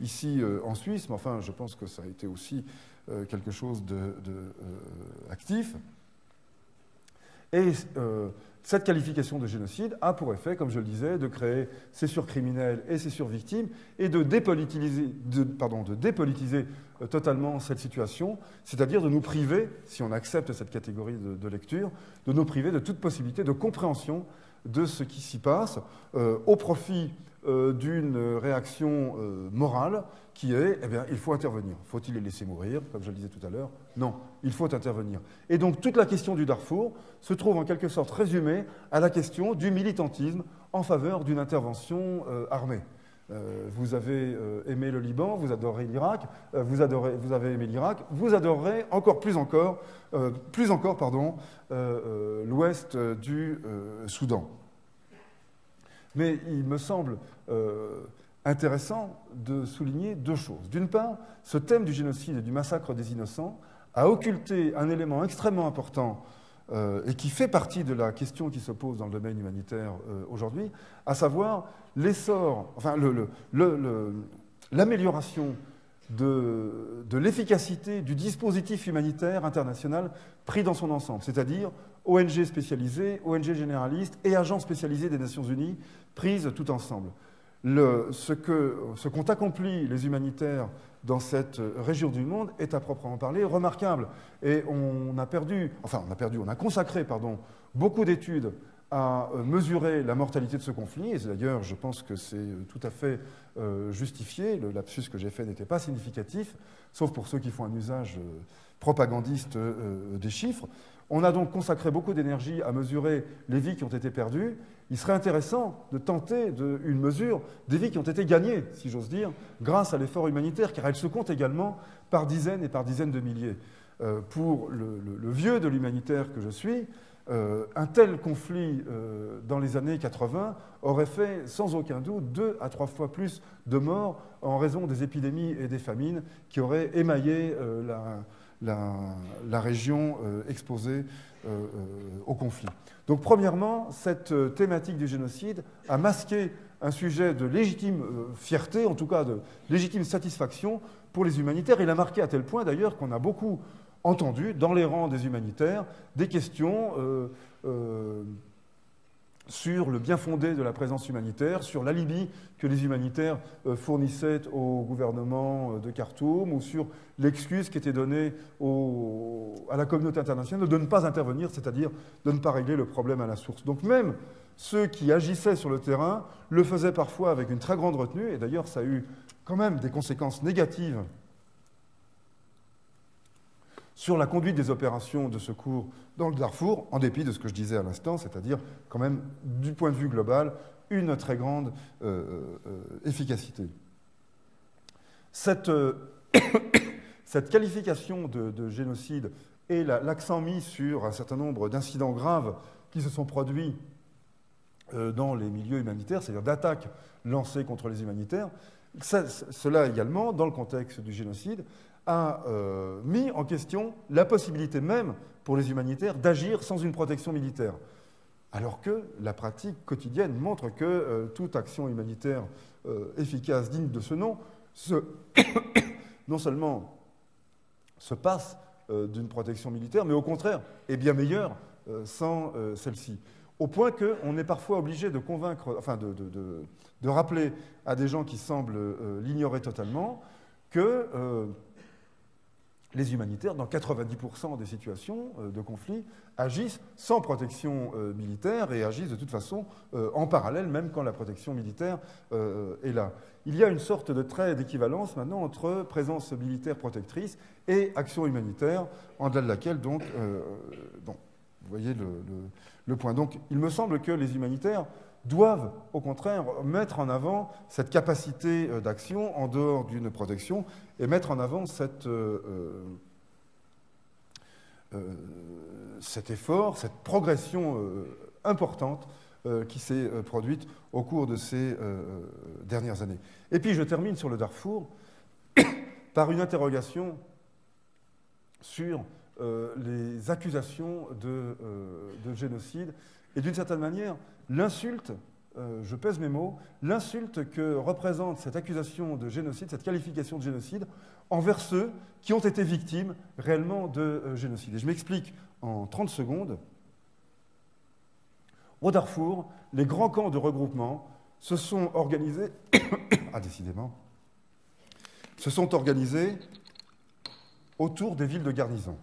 ici en Suisse, mais enfin, je pense que ça a été aussi quelque chose d'actif. Et cette qualification de génocide a pour effet, comme je le disais, de créer ces surcriminels et ces survictimes et de dépolitiser totalement cette situation, c'est-à-dire de nous priver, si on accepte cette catégorie de lecture, de nous priver de toute possibilité de compréhension de ce qui s'y passe au profit d'une réaction morale qui est, eh bien, il faut intervenir. Faut-il les laisser mourir, comme je le disais tout à l'heure? Non, il faut intervenir. Et donc toute la question du Darfour se trouve en quelque sorte résumée à la question du militantisme en faveur d'une intervention armée. Vous avez aimé le Liban, vous adorez l'Irak, vous avez aimé l'Irak, vous adorerez plus encore, l'ouest du Soudan. Mais il me semble intéressant de souligner deux choses. D'une part, ce thème du génocide et du massacre des innocents a occulté un élément extrêmement important et qui fait partie de la question qui se pose dans le domaine humanitaire aujourd'hui, à savoir l'essor, enfin l'amélioration de l'efficacité du dispositif humanitaire international pris dans son ensemble, c'est-à-dire ONG spécialisées, ONG généralistes et agences spécialisés des Nations Unies prises tout ensemble. Ce qu'ont accompli les humanitaires dans cette région du monde est à proprement parler remarquable. Et on a consacré beaucoup d'études à mesurer la mortalité de ce conflit. Et d'ailleurs, je pense que c'est tout à fait justifié. Le lapsus que j'ai fait n'était pas significatif, sauf pour ceux qui font un usage propagandiste des chiffres. On a donc consacré beaucoup d'énergie à mesurer les vies qui ont été perdues. Il serait intéressant de tenter une mesure des vies qui ont été gagnées, si j'ose dire, grâce à l'effort humanitaire, car elles se comptent également par dizaines et par dizaines de milliers. Pour le vieux de l'humanitaire que je suis, un tel conflit dans les années 80 aurait fait sans aucun doute 2 à 3 fois plus de morts en raison des épidémies et des famines qui auraient émaillé la région exposée au conflit. Donc premièrement, cette thématique du génocide a masqué un sujet de légitime fierté, en tout cas de légitime satisfaction pour les humanitaires. Il a marqué à tel point d'ailleurs qu'on a beaucoup entendu dans les rangs des humanitaires des questions sur le bien fondé de la présence humanitaire, sur l'alibi que les humanitaires fournissaient au gouvernement de Khartoum, ou sur l'excuse qui était donnée à la communauté internationale de ne pas intervenir, c'est-à-dire de ne pas régler le problème à la source. Donc même ceux qui agissaient sur le terrain le faisaient parfois avec une très grande retenue, et d'ailleurs ça a eu quand même des conséquences négatives sur la conduite des opérations de secours dans le Darfour, en dépit de ce que je disais à l'instant, c'est-à-dire quand même, du point de vue global, une très grande efficacité. Cette qualification de génocide et l'accent mis sur un certain nombre d'incidents graves qui se sont produits dans les milieux humanitaires, c'est-à-dire d'attaques lancées contre les humanitaires, cela également, dans le contexte du génocide, a mis en question la possibilité même pour les humanitaires d'agir sans une protection militaire. Alors que la pratique quotidienne montre que toute action humanitaire efficace, digne de ce nom, non seulement se passe d'une protection militaire, mais au contraire est bien meilleure sans celle-ci. Au point qu'on est parfois obligé de convaincre, enfin de rappeler à des gens qui semblent l'ignorer totalement que les humanitaires, dans 90% des situations de conflit, agissent sans protection militaire et agissent de toute façon en parallèle, même quand la protection militaire est là. Il y a une sorte de trait d'équivalence maintenant entre présence militaire protectrice et action humanitaire, en delà de laquelle, donc, bon, vous voyez le point. Donc, il me semble que les humanitaires doivent, au contraire, mettre en avant cette capacité d'action en dehors d'une protection et mettre en avant cet effort, cette progression importante qui s'est produite au cours de ces dernières années. Et puis, je termine sur le Darfour par une interrogation sur les accusations de génocide et d'une certaine manière, l'insulte, je pèse mes mots, l'insulte que représente cette accusation de génocide, cette qualification de génocide, envers ceux qui ont été victimes réellement de génocide. Et je m'explique en 30 secondes. Au Darfour, les grands camps de regroupement se sont organisés, ah décidément, se sont organisés autour des villes de garnison.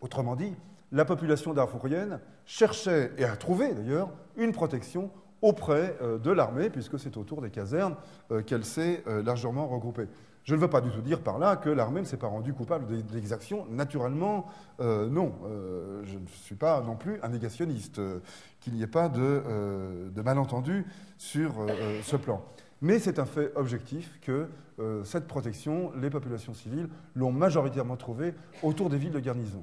Autrement dit, la population darfourienne cherchait, et a trouvé d'ailleurs, une protection auprès de l'armée, puisque c'est autour des casernes qu'elle s'est largement regroupée. Je ne veux pas du tout dire par là que l'armée ne s'est pas rendue coupable d'exactions. Naturellement, non. Je ne suis pas non plus un négationniste, qu'il n'y ait pas de malentendu sur ce plan. Mais c'est un fait objectif que cette protection, les populations civiles l'ont majoritairement trouvée autour des villes de garnison.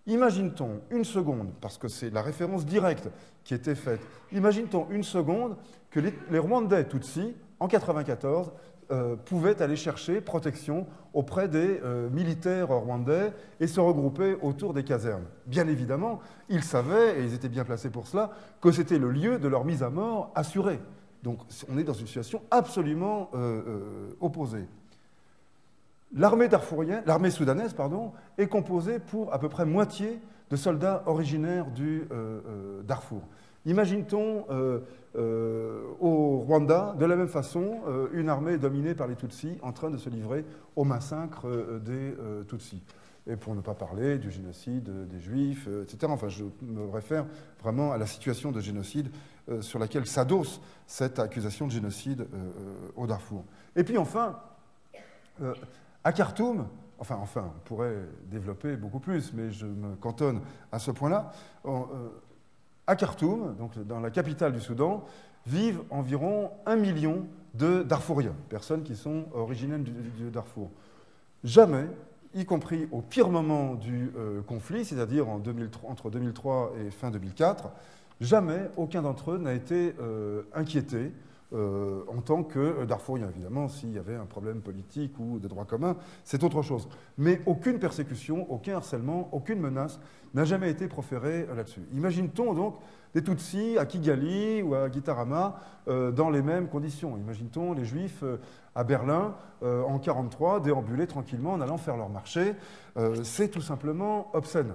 Imagine-t-on une seconde, parce que c'est la référence directe qui était faite, imagine-t-on une seconde que les Rwandais Tutsis, en 1994, pouvaient aller chercher protection auprès des militaires rwandais et se regrouper autour des casernes. Bien évidemment, ils savaient, et ils étaient bien placés pour cela, que c'était le lieu de leur mise à mort assurée. Donc on est dans une situation absolument opposée. L'armée soudanaise, est composée pour à peu près moitié de soldats originaires du Darfour. Imagine-t-on au Rwanda, de la même façon, une armée dominée par les Tutsis en train de se livrer au massacre des Tutsis. Et pour ne pas parler du génocide des Juifs, etc. Enfin, je me réfère vraiment à la situation de génocide sur laquelle s'adosse cette accusation de génocide au Darfour. Et puis enfin, à Khartoum, enfin, on pourrait développer beaucoup plus, mais je me cantonne à ce point-là. À Khartoum, donc dans la capitale du Soudan, vivent environ 1 million de Darfouriens, personnes qui sont originaires du Darfour. Jamais, y compris au pire moment du conflit, c'est-à-dire entre 2003 et fin 2004, jamais aucun d'entre eux n'a été inquiété en tant que Darfourien. Évidemment, s'il y avait un problème politique ou de droit commun, c'est autre chose. Mais aucune persécution, aucun harcèlement, aucune menace n'a jamais été proférée là-dessus. Imagine-t-on donc des Tutsis à Kigali ou à Gitarama dans les mêmes conditions. Imagine-t-on les Juifs à Berlin en 1943 déambuler tranquillement en allant faire leur marché. C'est tout simplement obscène.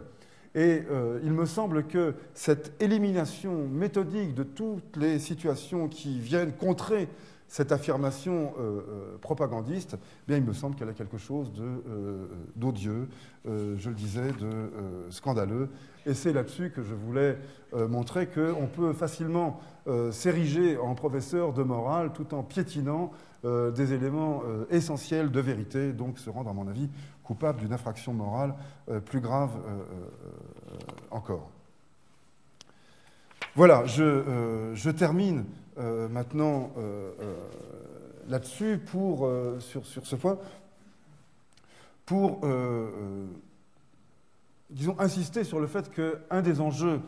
Et il me semble que cette élimination méthodique de toutes les situations qui viennent contrer cette affirmation propagandiste, bien, il me semble qu'elle a quelque chose d'odieux, je le disais, de scandaleux. Et c'est là-dessus que je voulais montrer qu'on peut facilement s'ériger en professeur de morale tout en piétinant des éléments essentiels de vérité, donc se rendre, à mon avis, coupable d'une infraction morale plus grave encore. Voilà, je termine maintenant là-dessus sur ce point pour, disons, insister sur le fait qu'un des enjeux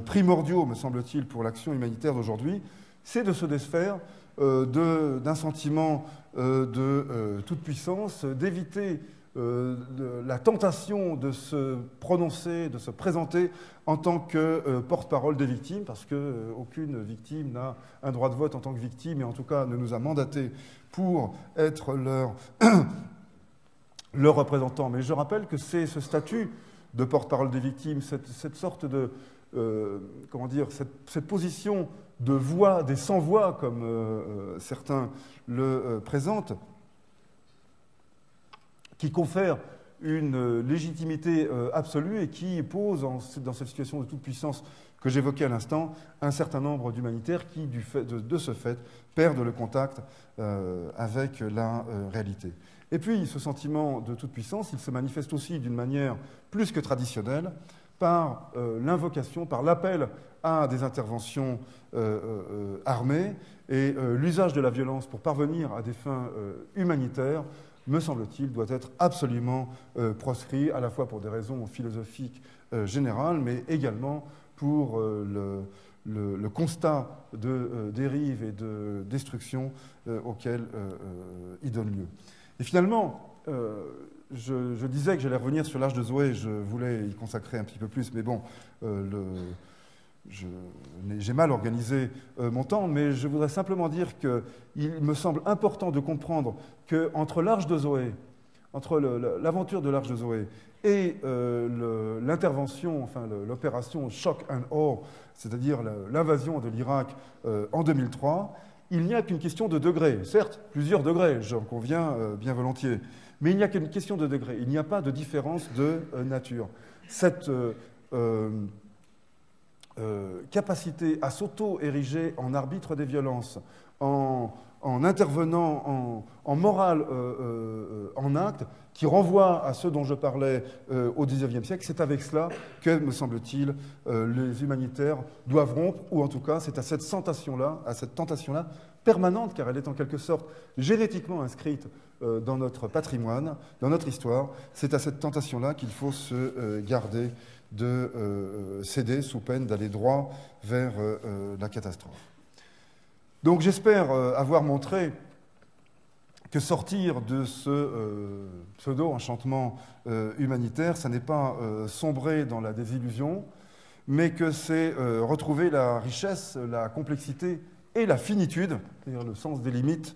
primordiaux, me semble-t-il, pour l'action humanitaire d'aujourd'hui, c'est de se défaire d'un sentiment de toute puissance, d'éviter la tentation de se prononcer, de se présenter en tant que porte-parole des victimes, parce qu'aucune victime n'a un droit de vote en tant que victime, et en tout cas ne nous a mandatés pour être leur représentant. Mais je rappelle que c'est ce statut de porte-parole des victimes, cette sorte de, comment dire, cette position de voix, des sans-voix, comme certains le présentent, qui confère une légitimité absolue et qui pose dans cette situation de toute puissance que j'évoquais à l'instant un certain nombre d'humanitaires qui, de ce fait, perdent le contact avec la réalité. Et puis, ce sentiment de toute puissance, il se manifeste aussi d'une manière plus que traditionnelle par l'invocation, par l'appel à des interventions armées et l'usage de la violence pour parvenir à des fins humanitaires, me semble-t-il, doit être absolument proscrit, à la fois pour des raisons philosophiques générales, mais également pour le constat de dérive et de destruction auquel il donne lieu. Et finalement, je disais que j'allais revenir sur l'Arche de Zoé, je voulais y consacrer un petit peu plus, mais bon, j'ai mal organisé mon temps, mais je voudrais simplement dire qu'il me semble important de comprendre qu'entre l'Arche de Zoé, entre l'aventure de l'Arche de Zoé et l'intervention, enfin l'opération Shock and Awe, c'est-à-dire l'invasion de l'Irak en 2003, il n'y a qu'une question de degré. Certes, plusieurs degrés, j'en conviens bien volontiers, mais il n'y a qu'une question de degré. Il n'y a pas de différence de nature. Cette capacité à s'auto-ériger en arbitre des violences, en intervenant en morale, en acte, qui renvoie à ce dont je parlais au XIXe siècle, c'est avec cela que, me semble-t-il, les humanitaires doivent rompre, ou en tout cas, c'est à cette tentation-là, permanente, car elle est en quelque sorte génétiquement inscrite dans notre patrimoine, dans notre histoire, c'est à cette tentation-là qu'il faut se garder de céder sous peine d'aller droit vers la catastrophe. Donc j'espère avoir montré que sortir de ce pseudo-enchantement humanitaire, ça n'est pas sombrer dans la désillusion, mais que c'est retrouver la richesse, la complexité et la finitude, c'est-à-dire le sens des limites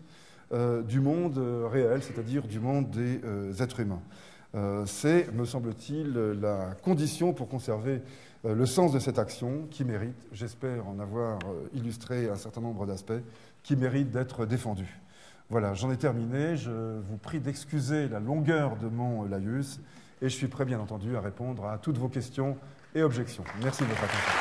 du monde réel, c'est-à-dire du monde des êtres humains. C'est, me semble-t-il, la condition pour conserver le sens de cette action qui mérite, j'espère en avoir illustré un certain nombre d'aspects, qui mérite d'être défendu. Voilà, j'en ai terminé. Je vous prie d'excuser la longueur de mon laïus et je suis prêt, bien entendu, à répondre à toutes vos questions et objections. Merci de votre attention.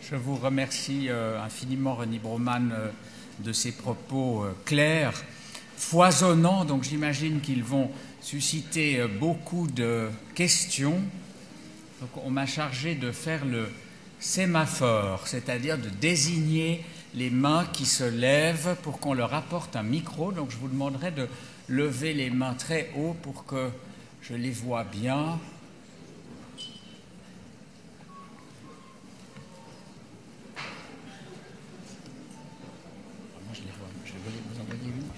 Je vous remercie infiniment, René Broman, de ces propos clairs, foisonnants, donc j'imagine qu'ils vont susciter beaucoup de questions. Donc on m'a chargé de faire le sémaphore, c'est-à-dire de désigner les mains qui se lèvent pour qu'on leur apporte un micro. Donc je vous demanderai de lever les mains très haut pour que je les vois bien.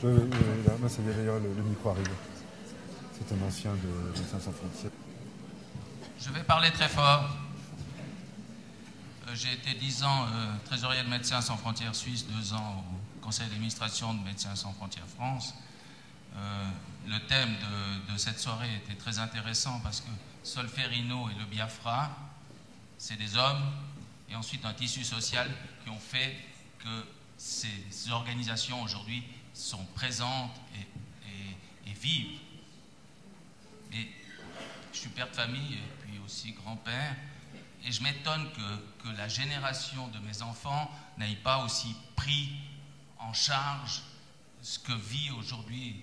Là, ça d'ailleurs le micro arrive. C'est un ancien de Médecins sans frontières. Je vais parler très fort. J'ai été 10 ans trésorier de Médecins sans frontières Suisse, 2 ans au conseil d'administration de Médecins sans frontières France. Le thème de cette soirée était très intéressant parce que Solferino et le Biafra, c'est des hommes et ensuite un tissu social qui ont fait que ces organisations aujourd'hui sont présentes et vivent. Et je suis père de famille et puis aussi grand-père, et je m'étonne que la génération de mes enfants n'aille pas aussi pris en charge ce que vit aujourd'hui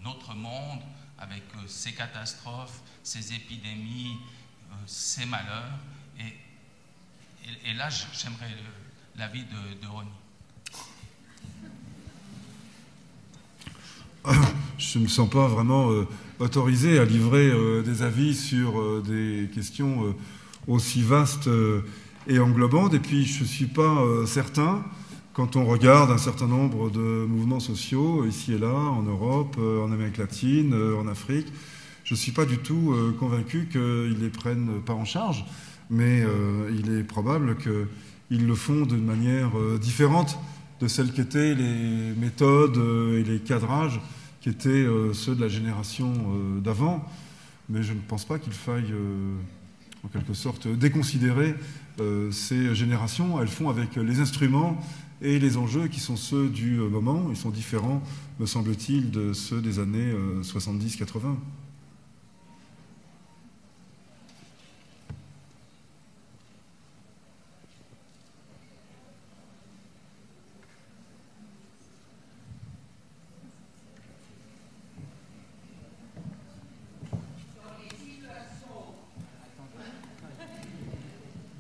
notre monde avec ces catastrophes, ces épidémies, ces malheurs. Et là, j'aimerais l'avis de Ronnie. Je ne me sens pas vraiment autorisé à livrer des avis sur des questions aussi vastes et englobantes. Et puis, je ne suis pas certain, quand on regarde un certain nombre de mouvements sociaux, ici et là, en Europe, en Amérique latine, en Afrique, je ne suis pas du tout convaincu qu'ils ne les prennent pas en charge, mais il est probable qu'ils le font d'une manière différente de celles qu'étaient les méthodes et les cadrages qui étaient ceux de la génération d'avant. Mais je ne pense pas qu'il faille, en quelque sorte, déconsidérer ces générations. Elles font avec les instruments et les enjeux qui sont ceux du moment. Ils sont différents, me semble-t-il, de ceux des années 70-80.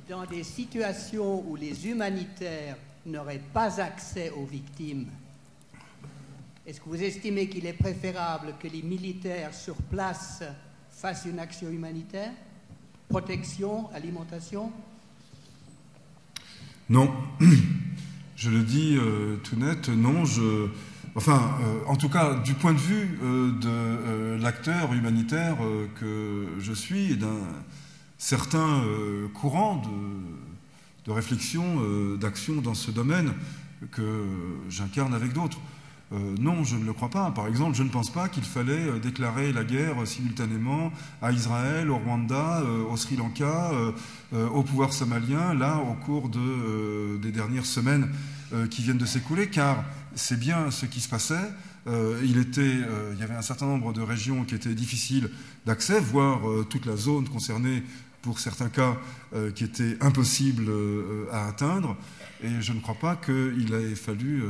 Dans des situations où les humanitaires n'auraient pas accès aux victimes, est-ce que vous estimez qu'il est préférable que les militaires sur place fassent une action humanitaire? Protection, alimentation? Non. Je le dis tout net, non. En tout cas, du point de vue de l'acteur humanitaire que je suis et d'un certains courants de réflexion, d'action dans ce domaine que j'incarne avec d'autres. Non, je ne le crois pas. Par exemple, je ne pense pas qu'il fallait déclarer la guerre simultanément à Israël, au Rwanda, au Sri Lanka, au pouvoir somalien, là, au cours des dernières semaines qui viennent de s'écouler, car c'est bien ce qui se passait. Il y avait un certain nombre de régions qui étaient difficiles d'accès, voire toute la zone concernée, pour certains cas, qui était impossible à atteindre. Et je ne crois pas qu'il ait fallu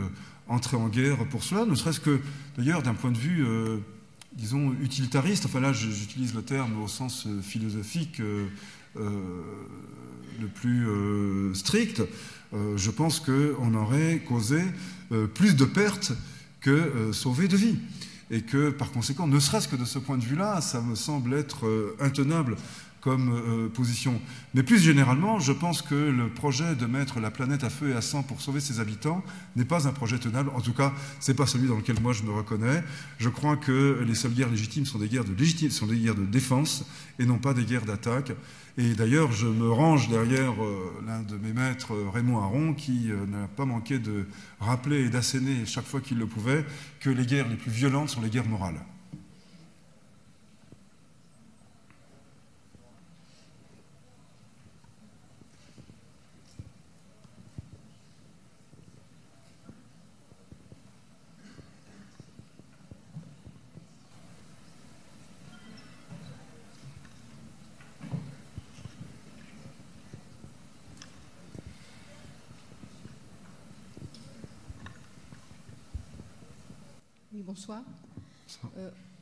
entrer en guerre pour cela, ne serait-ce que, d'ailleurs, d'un point de vue, disons, utilitariste. Enfin là, j'utilise le terme au sens philosophique le plus strict. Je pense qu'on aurait causé plus de pertes que sauver de vie. Et que, par conséquent, ne serait-ce que de ce point de vue-là, ça me semble être intenable comme position. Mais plus généralement, je pense que le projet de mettre la planète à feu et à sang pour sauver ses habitants n'est pas un projet tenable. En tout cas, ce n'est pas celui dans lequel moi je me reconnais. Je crois que les seules guerres légitimes sont des guerres de défense et non pas des guerres d'attaque. Et d'ailleurs, je me range derrière l'un de mes maîtres, Raymond Aron, qui n'a pas manqué de rappeler et d'asséner chaque fois qu'il le pouvait que les guerres les plus violentes sont les guerres morales. Oui, bonsoir.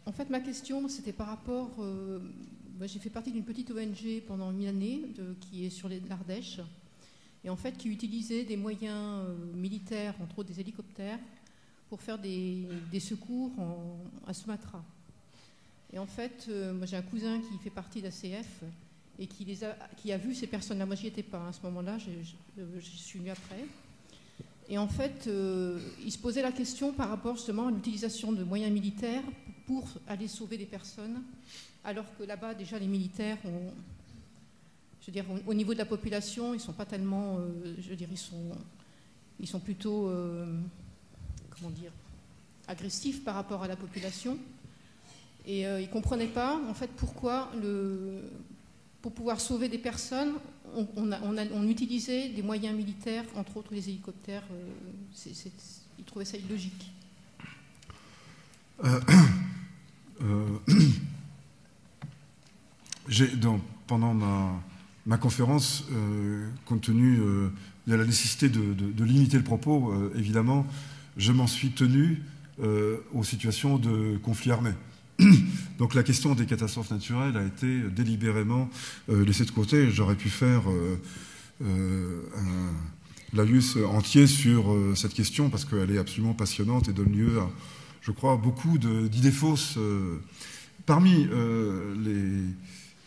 En fait, ma question, c'était par rapport... j'ai fait partie d'une petite ONG pendant 1000 années, qui est sur l'Ardèche, et en fait, qui utilisait des moyens militaires, entre autres des hélicoptères, pour faire des secours à Sumatra. Et en fait, moi j'ai un cousin qui fait partie d'ACF et qui a vu ces personnes-là. Moi, j'y étais pas à ce moment-là, je suis venue après. Et en fait, il se posait la question par rapport justement à l'utilisation de moyens militaires pour aller sauver des personnes, alors que là-bas, déjà, les militaires ont... Je veux dire, au niveau de la population, ils ne sont pas tellement... je veux dire, ils sont plutôt... comment dire, agressifs par rapport à la population. Et ils ne comprenaient pas, en fait, pourquoi, pour pouvoir sauver des personnes, on utilisait des moyens militaires, entre autres les hélicoptères. Ils trouvaient ça illogique. Pendant ma conférence, compte tenu de la nécessité de limiter le propos, évidemment, je m'en suis tenu aux situations de conflit armé. Donc la question des catastrophes naturelles a été délibérément laissée de côté. J'aurais pu faire un laïus entier sur cette question parce qu'elle est absolument passionnante et donne lieu à, je crois, beaucoup d'idées fausses. Parmi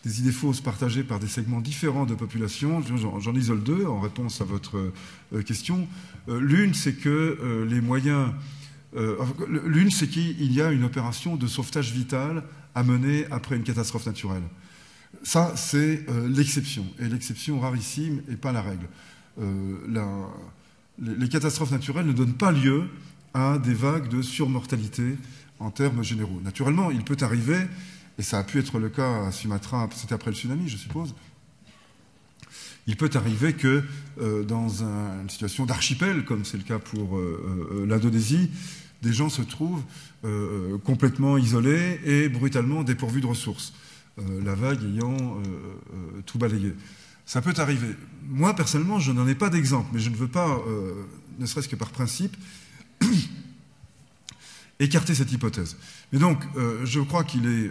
des idées fausses partagées par des segments différents de population, j'en isole deux en réponse à votre question. L'une, c'est que les moyens L'une, c'est qu'il y a une opération de sauvetage vital à mener après une catastrophe naturelle. Ça, c'est l'exception, et l'exception rarissime et pas la règle. Les catastrophes naturelles ne donnent pas lieu à des vagues de surmortalité en termes généraux. Naturellement, il peut arriver, et ça a pu être le cas à Sumatra, c'était après le tsunami, je suppose, il peut arriver que dans une situation d'archipel, comme c'est le cas pour l'Indonésie, des gens se trouvent complètement isolés et brutalement dépourvus de ressources, la vague ayant tout balayé. Ça peut arriver. Moi, personnellement, je n'en ai pas d'exemple, mais je ne veux pas, ne serait-ce que par principe, écarter cette hypothèse. Mais donc, je crois qu'il est,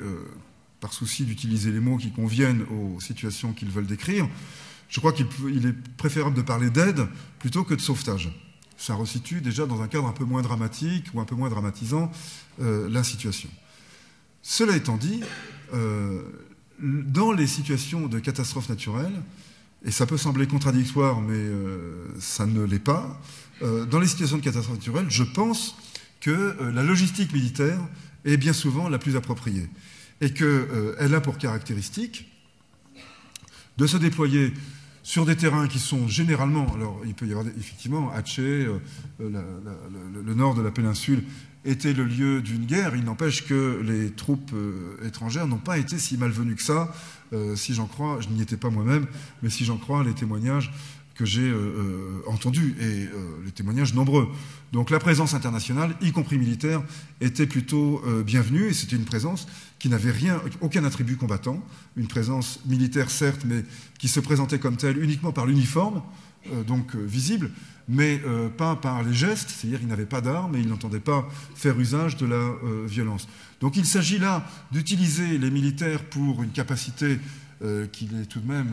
par souci d'utiliser les mots qui conviennent aux situations qu'ils veulent décrire, je crois qu'il est préférable de parler d'aide plutôt que de sauvetage. Ça resitue déjà dans un cadre un peu moins dramatique ou un peu moins dramatisant la situation. Cela étant dit, dans les situations de catastrophes naturelles, et ça peut sembler contradictoire, mais ça ne l'est pas, dans les situations de catastrophes naturelles, je pense que la logistique militaire est bien souvent la plus appropriée et qu'elle a pour caractéristique de se déployer sur des terrains qui sont généralement, alors il peut y avoir effectivement Aceh, le nord de la péninsule était le lieu d'une guerre, il n'empêche que les troupes étrangères n'ont pas été si malvenues que ça, si j'en crois, je n'y étais pas moi-même, mais si j'en crois les témoignages que j'ai entendus, et les témoignages nombreux. Donc la présence internationale, y compris militaire, était plutôt bienvenue, et c'était une présence qui n'avait aucun attribut combattant, une présence militaire certes, mais qui se présentait comme telle uniquement par l'uniforme, donc visible, mais pas par les gestes, c'est-à-dire qu'il n'avait pas d'armes et il n'entendait pas faire usage de la violence. Donc il s'agit là d'utiliser les militaires pour une capacité qu'il est tout de même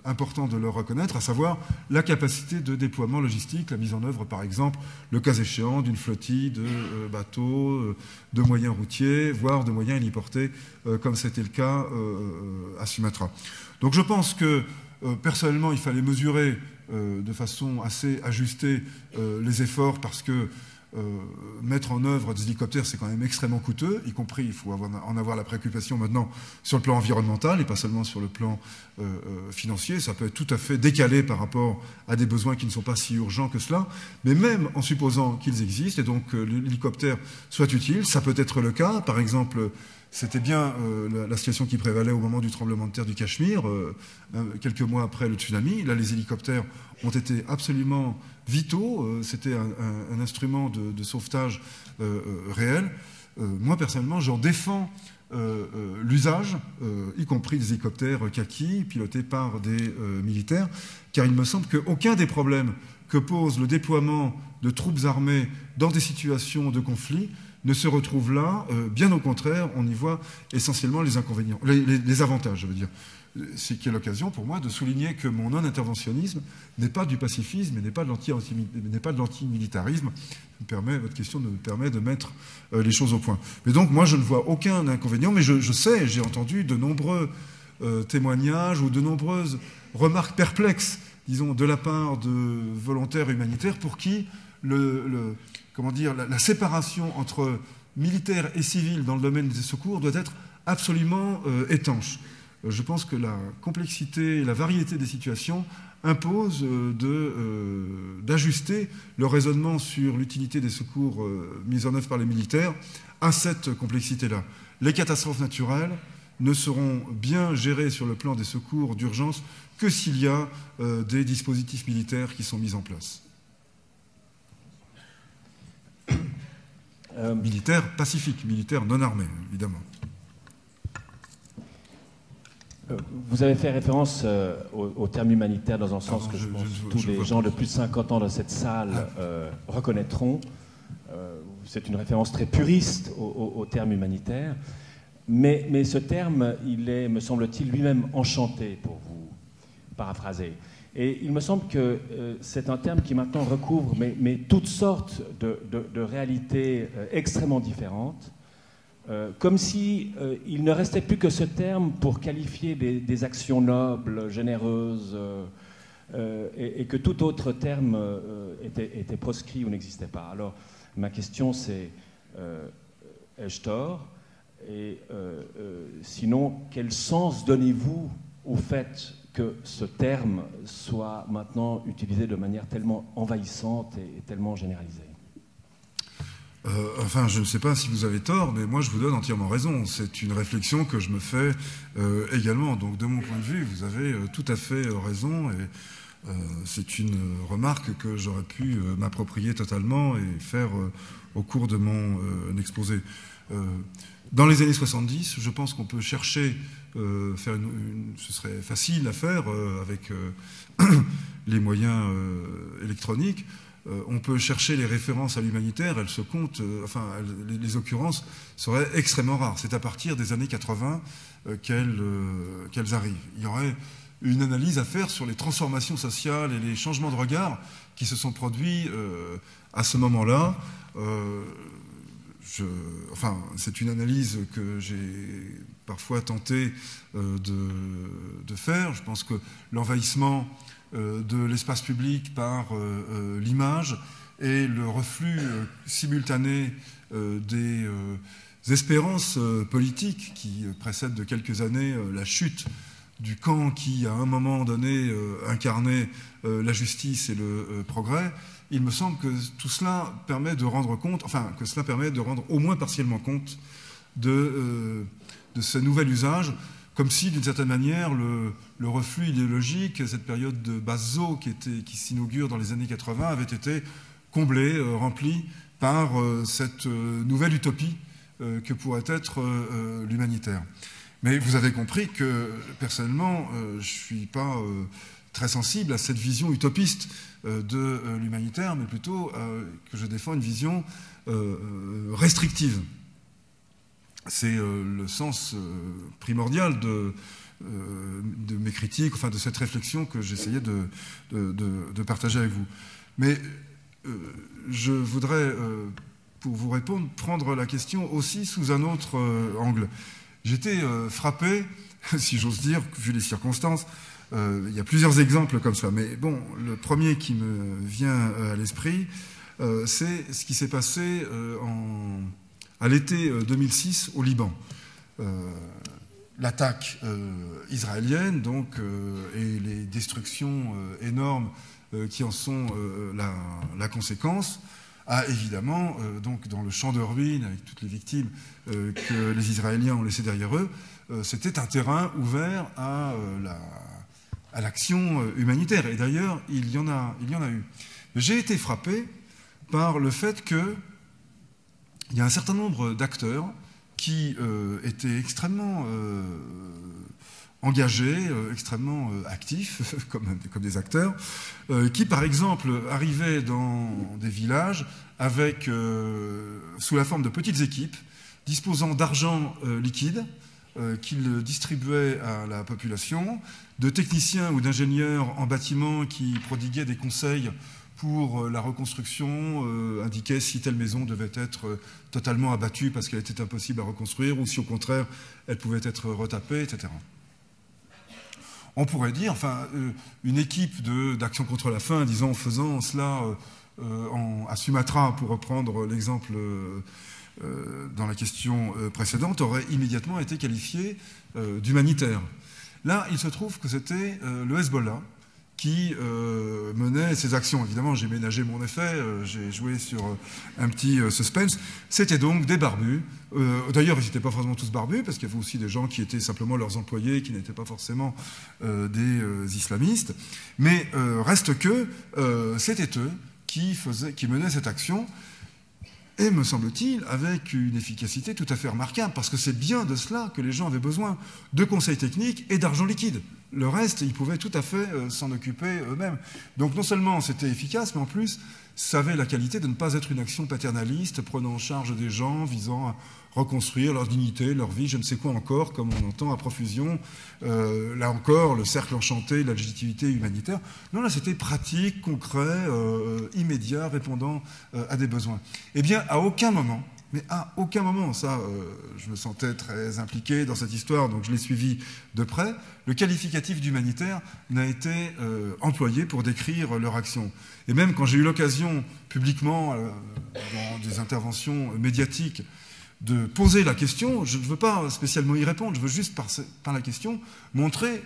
important de leur reconnaître, à savoir la capacité de déploiement logistique, la mise en œuvre, par exemple, le cas échéant, d'une flottille de bateaux, de moyens routiers, voire de moyens héliportés, comme c'était le cas à Sumatra. Donc je pense que, personnellement, il fallait mesurer de façon assez ajustée les efforts, parce que mettre en œuvre des hélicoptères, c'est quand même extrêmement coûteux, y compris, il faut en avoir la préoccupation maintenant sur le plan environnemental et pas seulement sur le plan financier. Ça peut être tout à fait décalé par rapport à des besoins qui ne sont pas si urgents que cela, mais même en supposant qu'ils existent et donc que l'hélicoptère soit utile, ça peut être le cas. Par exemple, c'était bien la situation qui prévalait au moment du tremblement de terre du Cachemire, quelques mois après le tsunami. Là, les hélicoptères ont été absolument vitaux. C'était un instrument de sauvetage réel. Moi, personnellement, j'en défends l'usage, y compris des hélicoptères kaki, pilotés par des militaires, car il me semble qu'aucun des problèmes que pose le déploiement de troupes armées dans des situations de conflit ne se retrouve là. Bien au contraire, on y voit essentiellement les inconvénients, les avantages, je veux dire. C'est qui est l'occasion pour moi de souligner que mon non-interventionnisme n'est pas du pacifisme et n'est pas de l'antimilitarisme. Votre question me permet de mettre les choses au point. Mais donc, moi, je ne vois aucun inconvénient, mais je sais, j'ai entendu de nombreux témoignages ou de nombreuses remarques perplexes, disons, de la part de volontaires humanitaires pour qui comment dire, la séparation entre militaires et civils dans le domaine des secours doit être absolument étanche. Je pense que la complexité et la variété des situations imposent d'ajuster le raisonnement sur l'utilité des secours mis en œuvre par les militaires à cette complexité-là. Les catastrophes naturelles ne seront bien gérées sur le plan des secours d'urgence que s'il y a des dispositifs militaires qui sont mis en place. Militaire pacifique, militaire non armé, évidemment. Vous avez fait référence au terme humanitaire dans un sens que je pense que tous les gens de plus de 50 ans dans cette salle reconnaîtront. C'est une référence très puriste au terme humanitaire. Mais ce terme, il est, me semble-t-il, lui-même enchanté, pour vous paraphraser. Et il me semble que c'est un terme qui maintenant recouvre mais toutes sortes de réalités extrêmement différentes, comme si il ne restait plus que ce terme pour qualifier des actions nobles, généreuses, et que tout autre terme était proscrit ou n'existait pas. Alors, Ma question, c'est ai-je tort? Et sinon, quel sens donnez-vous au fait que ce terme soit maintenant utilisé de manière tellement envahissante et tellement généralisée? Enfin, je ne sais pas si vous avez tort, mais moi je vous donne entièrement raison. C'est une réflexion que je me fais également. Donc de mon point de vue, vous avez tout à fait raison. Et c'est une remarque que j'aurais pu m'approprier totalement et faire au cours de mon exposé. Dans les années 70, je pense qu'on peut chercher, ce serait facile à faire avec les moyens électroniques. On peut chercher les références à l'humanitaire, elles se comptent, les occurrences seraient extrêmement rares. C'est à partir des années 80 qu'elles arrivent. Il y aurait une analyse à faire sur les transformations sociales et les changements de regard qui se sont produits à ce moment-là. C'est une analyse que j'ai parfois tenté de faire. Je pense que l'envahissement de l'espace public par l'image et le reflux simultané des espérances politiques qui précèdent de quelques années la chute du camp qui, à un moment donné, incarnait la justice et le progrès. Il me semble que tout cela permet de rendre compte, que cela permet de rendre au moins partiellement compte de ce nouvel usage, comme si, d'une certaine manière, le reflux idéologique, cette période de basse eau qui s'inaugure dans les années 80, avait été comblée, remplie par cette nouvelle utopie que pourrait être l'humanitaire. Mais vous avez compris que, personnellement, je ne suis pas très sensible à cette vision utopiste de l'humanitaire, mais plutôt que je défends une vision restrictive. C'est le sens primordial de mes critiques, de cette réflexion que j'essayais de partager avec vous. Mais je voudrais, pour vous répondre, prendre la question aussi sous un autre angle. J'étais frappé, si j'ose dire, vu les circonstances. Il y a plusieurs exemples comme ça, mais bon, le premier qui me vient à l'esprit, c'est ce qui s'est passé à l'été 2006 au Liban. L'attaque israélienne, donc, et les destructions énormes qui en sont la conséquence, a évidemment, donc, dans le champ de ruines, avec toutes les victimes que les Israéliens ont laissées derrière eux, c'était un terrain ouvert à l'action humanitaire. Et d'ailleurs, il y en a eu. J'ai été frappé par le fait qu'il y a un certain nombre d'acteurs qui étaient extrêmement engagés, extrêmement actifs, comme des acteurs, qui, par exemple, arrivaient dans des villages avec, sous la forme de petites équipes, disposant d'argent liquide, qu'ils distribuaient à la population, de techniciens ou d'ingénieurs en bâtiment qui prodiguaient des conseils pour la reconstruction, indiquaient si telle maison devait être totalement abattue parce qu'elle était impossible à reconstruire, ou si au contraire elle pouvait être retapée, etc. On pourrait dire, une équipe d'action contre la faim, disons, faisant cela à Sumatra, pour reprendre l'exemple dans la question précédente, aurait immédiatement été qualifiée d'humanitaire. Là, il se trouve que c'était le Hezbollah qui menait ces actions. Évidemment, j'ai ménagé mon effet, j'ai joué sur un petit suspense. C'était donc des barbus. D'ailleurs, ils n'étaient pas forcément tous barbus, parce qu'il y avait aussi des gens qui étaient simplement leurs employés, qui n'étaient pas forcément des islamistes. Mais reste que c'était eux qui menaient cette action, et, me semble-t-il, avec une efficacité tout à fait remarquable, parce que c'est bien de cela que les gens avaient besoin, de conseils techniques et d'argent liquide. Le reste, ils pouvaient tout à fait s'en occuper eux-mêmes. Donc non seulement c'était efficace, mais en plus, ça avait la qualité de ne pas être une action paternaliste, prenant en charge des gens, visant à reconstruire leur dignité, leur vie, je ne sais quoi encore, comme on entend à profusion. Là encore, le cercle enchanté, la légitimité humanitaire. Non, là, c'était pratique, concret, immédiat, répondant à des besoins. Eh bien, à aucun moment, Mais à aucun moment, ça, je me sentais très impliqué dans cette histoire, donc je l'ai suivi de près, le qualificatif d'humanitaire n'a été employé pour décrire leur action. Et même quand j'ai eu l'occasion, publiquement, dans des interventions médiatiques, de poser la question, je ne veux pas spécialement y répondre, je veux juste, par la question, montrer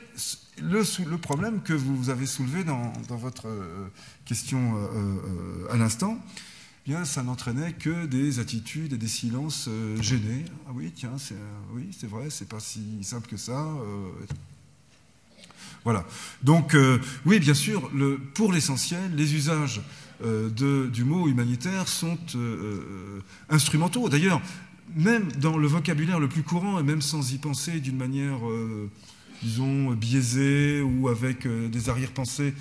le problème que vous avez soulevé dans votre question à l'instant. Bien, ça n'entraînait que des attitudes et des silences gênés. Ah oui, tiens, oui, c'est vrai, c'est pas si simple que ça. Voilà. Donc, oui, bien sûr, pour l'essentiel, les usages du mot humanitaire sont instrumentaux. D'ailleurs, même dans le vocabulaire le plus courant, et même sans y penser d'une manière, disons, biaisée ou avec des arrière-pensées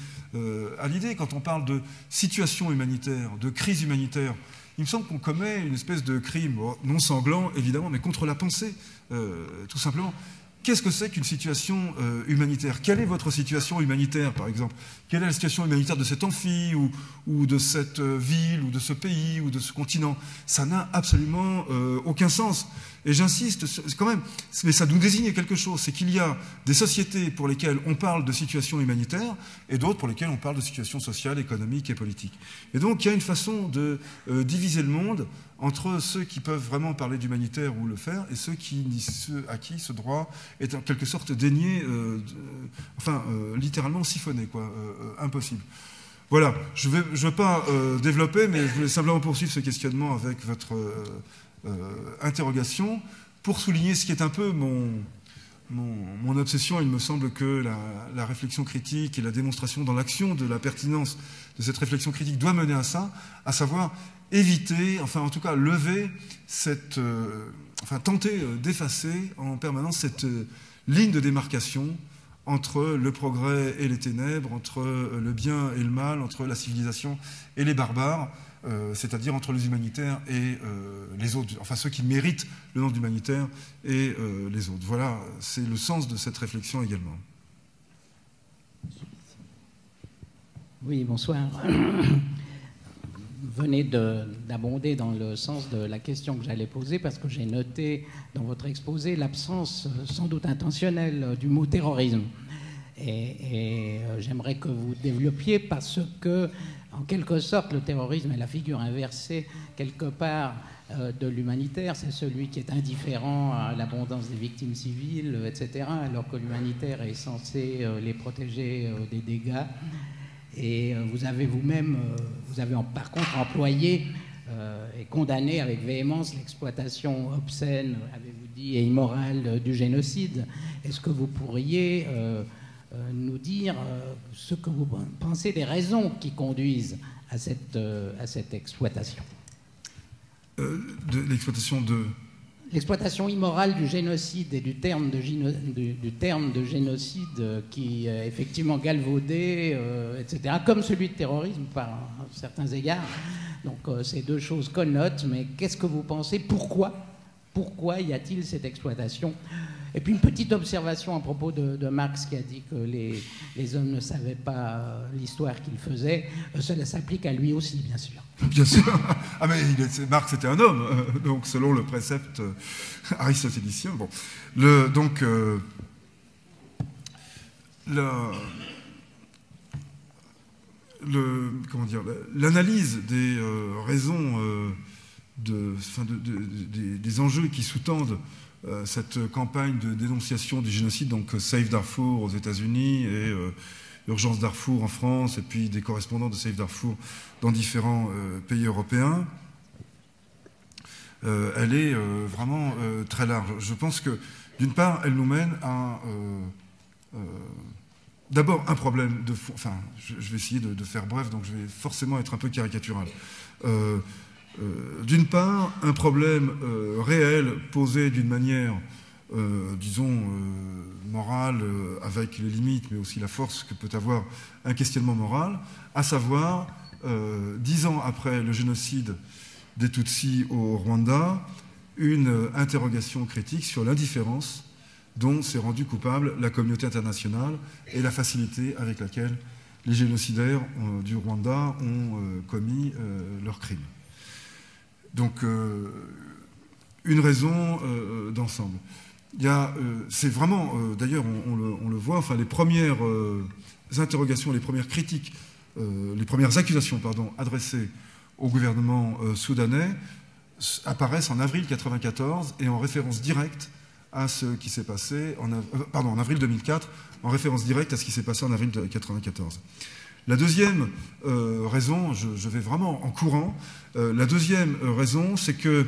à l'idée, quand on parle de situation humanitaire, de crise humanitaire, il me semble qu'on commet une espèce de crime, non sanglant évidemment, mais contre la pensée, tout simplement. Qu'est-ce que c'est qu'une situation humanitaire? Quelle est votre situation humanitaire, par exemple? Quelle est la situation humanitaire de cet amphi, ou de cette ville, ou de ce pays, ou de ce continent? Ça n'a absolument aucun sens. Et j'insiste, quand même, mais ça nous désigne quelque chose, c'est qu'il y a des sociétés pour lesquelles on parle de situation humanitaire, et d'autres pour lesquelles on parle de situation sociale, économique et politique. Et donc, il y a une façon de diviser le monde entre ceux qui peuvent vraiment parler d'humanitaire ou le faire, et ceux à qui ce droit est en quelque sorte dénié, littéralement siphonné, quoi, impossible. Voilà, je ne veux pas développer, mais je voulais simplement poursuivre ce questionnement avec votre interrogation, pour souligner ce qui est un peu mon obsession. Il me semble que la réflexion critique et la démonstration dans l'action de la pertinence de cette réflexion critique doit mener à ça, à savoir éviter, enfin en tout cas lever tenter d'effacer en permanence cette ligne de démarcation entre le progrès et les ténèbres, entre le bien et le mal, entre la civilisation et les barbares, c'est-à-dire entre les humanitaires et les autres, enfin ceux qui méritent le nom d'humanitaire et les autres. Voilà, c'est le sens de cette réflexion également. Oui, bonsoir. Vous venez d'abonder dans le sens de la question que j'allais poser, parce que j'ai noté dans votre exposé l'absence sans doute intentionnelle du mot terrorisme. Et j'aimerais que vous développiez, parce que, en quelque sorte, le terrorisme est la figure inversée, quelque part, de l'humanitaire. C'est celui qui est indifférent à l'abondance des victimes civiles, etc., alors que l'humanitaire est censé les protéger des dégâts. Et vous avez vous-même, par contre employé et condamné avec véhémence l'exploitation obscène, avez-vous dit, et immorale du génocide. Est-ce que vous pourriez nous dire ce que vous pensez des raisons qui conduisent à cette exploitation? L'exploitation de... L'exploitation immorale du génocide et du terme de génocide qui est effectivement galvaudé, etc., comme celui de terrorisme par certains égards. Donc ces deux choses connotent, mais qu'est-ce que vous pensez? Pourquoi y a-t-il cette exploitation? Et puis une petite observation à propos de Marx, qui a dit que les hommes ne savaient pas l'histoire qu'ils faisaient. Cela s'applique à lui aussi, bien sûr. Bien sûr. Ah mais Marx était un homme, donc selon le précepte aristotélicien. Bon, l'analyse des raisons des enjeux qui sous-tendent cette campagne de dénonciation du génocide, donc Save Darfour aux États-Unis et Urgence Darfour en France, et puis des correspondants de Save Darfour dans différents pays européens, elle est vraiment très large. Je pense que, d'une part, elle nous mène à d'abord un problème de fond. Enfin, je vais essayer de faire bref, donc je vais forcément être un peu caricatural. D'une part, un problème réel posé d'une manière, disons, morale, avec les limites, mais aussi la force que peut avoir un questionnement moral, à savoir, 10 ans après le génocide des Tutsis au Rwanda, une interrogation critique sur l'indifférence dont s'est rendue coupable la communauté internationale et la facilité avec laquelle les génocidaires du Rwanda ont commis leurs crimes. Donc, une raison d'ensemble. C'est vraiment, d'ailleurs, on le voit, enfin, les premières interrogations, les premières critiques, les premières accusations, pardon, adressées au gouvernement soudanais apparaissent en avril 1994 et en référence directe à ce qui s'est passé en avril 2004, en référence directe à ce qui s'est passé en avril 1994. La deuxième raison, je vais vraiment en courant, la deuxième raison, c'est que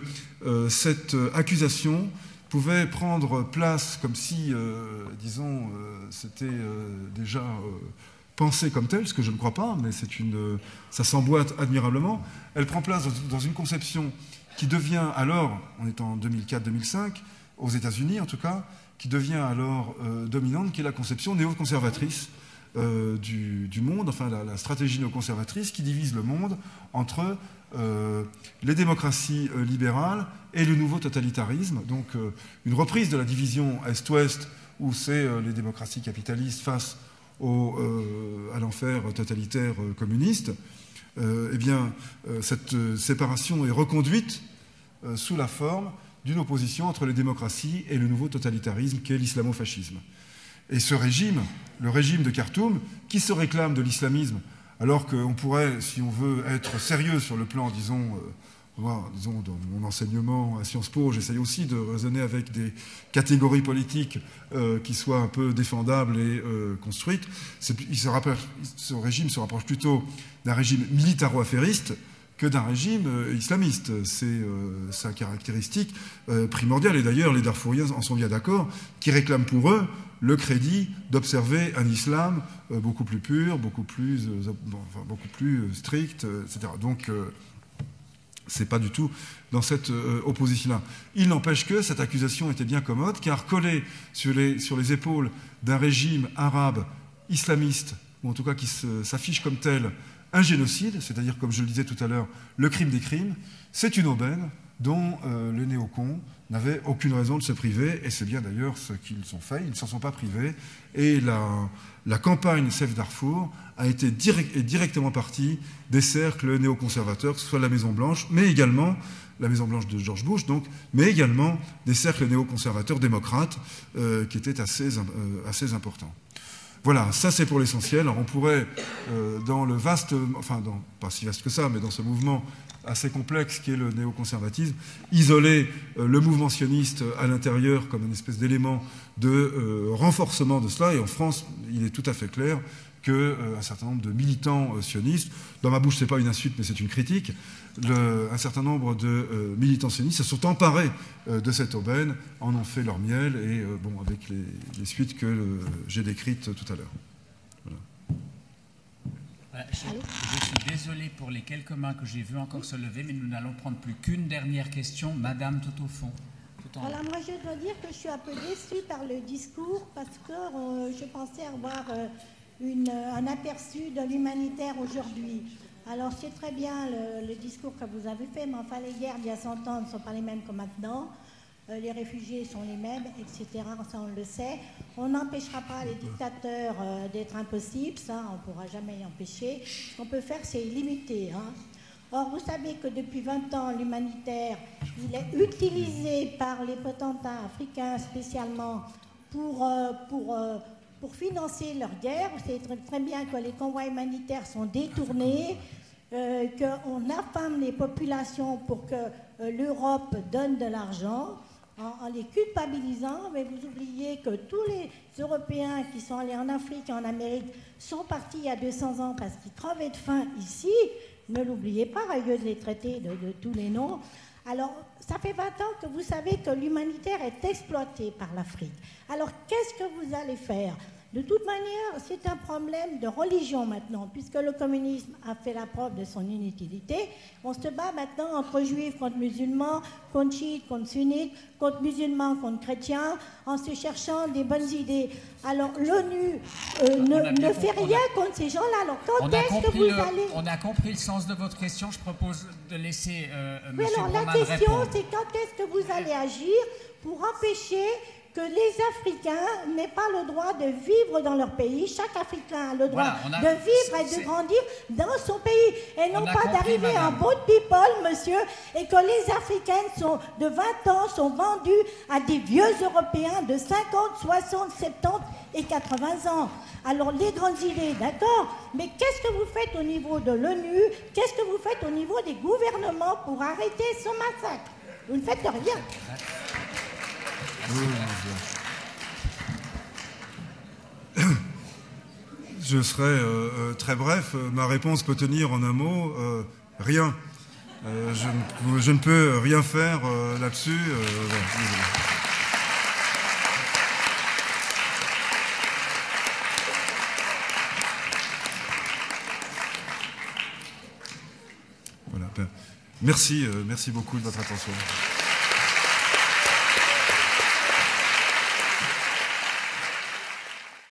cette accusation pouvait prendre place comme si, disons, c'était déjà pensé comme tel, ce que je ne crois pas, mais ça s'emboîte admirablement. Elle prend place dans une conception qui devient alors, on est en 2004-2005, aux États-Unis en tout cas, qui devient alors dominante, qui est la conception néoconservatrice du monde, enfin la stratégie néoconservatrice qui divise le monde entre les démocraties libérales et le nouveau totalitarisme. Donc une reprise de la division Est-Ouest où c'est les démocraties capitalistes face à l'enfer totalitaire communiste. Eh bien, cette séparation est reconduite sous la forme d'une opposition entre les démocraties et le nouveau totalitarisme qu'est l'islamo-fascisme. Et ce régime, le régime de Khartoum, qui se réclame de l'islamisme, alors qu'on pourrait, si on veut être sérieux sur le plan, disons, dans mon enseignement à Sciences Po, j'essaye aussi de raisonner avec des catégories politiques qui soient un peu défendables et construites. Ce régime se rapproche plutôt d'un régime militaro-affairiste que d'un régime islamiste. C'est sa caractéristique primordiale. Et d'ailleurs, les Darfouriens en sont bien d'accord, qui réclament pour eux le crédit d'observer un islam beaucoup plus pur, beaucoup plus strict, etc. Donc, c'est pas du tout dans cette opposition-là. Il n'empêche que cette accusation était bien commode, car collée sur les épaules d'un régime arabe islamiste, ou en tout cas qui s'affiche comme tel, un génocide, c'est-à-dire, comme je le disais tout à l'heure, le crime des crimes, c'est une aubaine dont les néocons n'avaient aucune raison de se priver, et c'est bien d'ailleurs ce qu'ils ont fait, ils ne s'en sont pas privés, et la campagne Save Darfour a été directement partie des cercles néoconservateurs, que ce soit la Maison-Blanche, mais également la Maison-Blanche de George Bush, donc, mais également des cercles néoconservateurs démocrates qui étaient assez importants. Voilà, ça c'est pour l'essentiel. Alors on pourrait, dans le vaste, enfin pas si vaste que ça, mais dans ce mouvement assez complexe qui est le néoconservatisme, isoler le mouvement sioniste à l'intérieur comme une espèce d'élément de renforcement de cela. Et en France, il est tout à fait clair qu'un certain nombre de militants sionistes, dans ma bouche c'est pas une insulte mais c'est une critique, un certain nombre de militants sionistes se sont emparés de cette aubaine, en ont fait leur miel et avec les suites que j'ai décrites tout à l'heure. Voilà. Je suis désolé pour les quelques mains que j'ai vues encore se lever, mais nous n'allons prendre plus qu'une dernière question. Madame, tout au fond. Voilà, moi je dois dire que je suis un peu déçue par le discours parce que je pensais avoir un aperçu de l'humanitaire aujourd'hui. Alors c'est très bien le discours que vous avez fait, mais enfin les guerres d'il y a 100 ans ne sont pas les mêmes que maintenant. Les réfugiés sont les mêmes, etc. Ça on le sait. On n'empêchera pas les dictateurs d'être impossibles, ça on ne pourra jamais y empêcher. Ce qu'on peut faire c'est limiter. Or vous savez que depuis 20 ans l'humanitaire il est utilisé par les potentats africains spécialement pour financer leur guerre. Vous savez très bien que les convois humanitaires sont détournés, qu'on affame les populations pour que l'Europe donne de l'argent en les culpabilisant, mais vous oubliez que tous les Européens qui sont allés en Afrique et en Amérique sont partis il y a 200 ans parce qu'ils crevaient de faim ici. Ne l'oubliez pas, rayeux les traités de tous les noms. Alors, ça fait 20 ans que vous savez que l'humanitaire est exploité par l'Afrique. Alors, qu'est-ce que vous allez faire ? De toute manière, c'est un problème de religion maintenant, puisque le communisme a fait la preuve de son inutilité. On se bat maintenant entre juifs contre musulmans, contre chiites contre sunnites, contre musulmans contre chrétiens, en se cherchant des bonnes idées. Alors l'ONU ne fait rien contre ces gens-là. Alors quand est-ce que vous allez... On a compris le sens de votre question. Je propose de laisser M. Oui, alors la question, c'est quand est-ce que vous allez agir pour empêcher que les Africains n'aient pas le droit de vivre dans leur pays. Chaque Africain a le droit de vivre et de grandir dans son pays. Et non pas d'arriver en boat people, monsieur, et que les Africaines de 20 ans sont vendues à des vieux Européens de 50, 60, 70 et 80 ans. Alors, les grandes idées, d'accord, mais qu'est-ce que vous faites au niveau de l'ONU? Qu'est-ce que vous faites au niveau des gouvernements pour arrêter ce massacre? Vous ne faites rien. Je serai très bref. Ma réponse peut tenir en un mot. Rien. Je ne peux rien faire là-dessus. Voilà. Merci beaucoup de votre attention.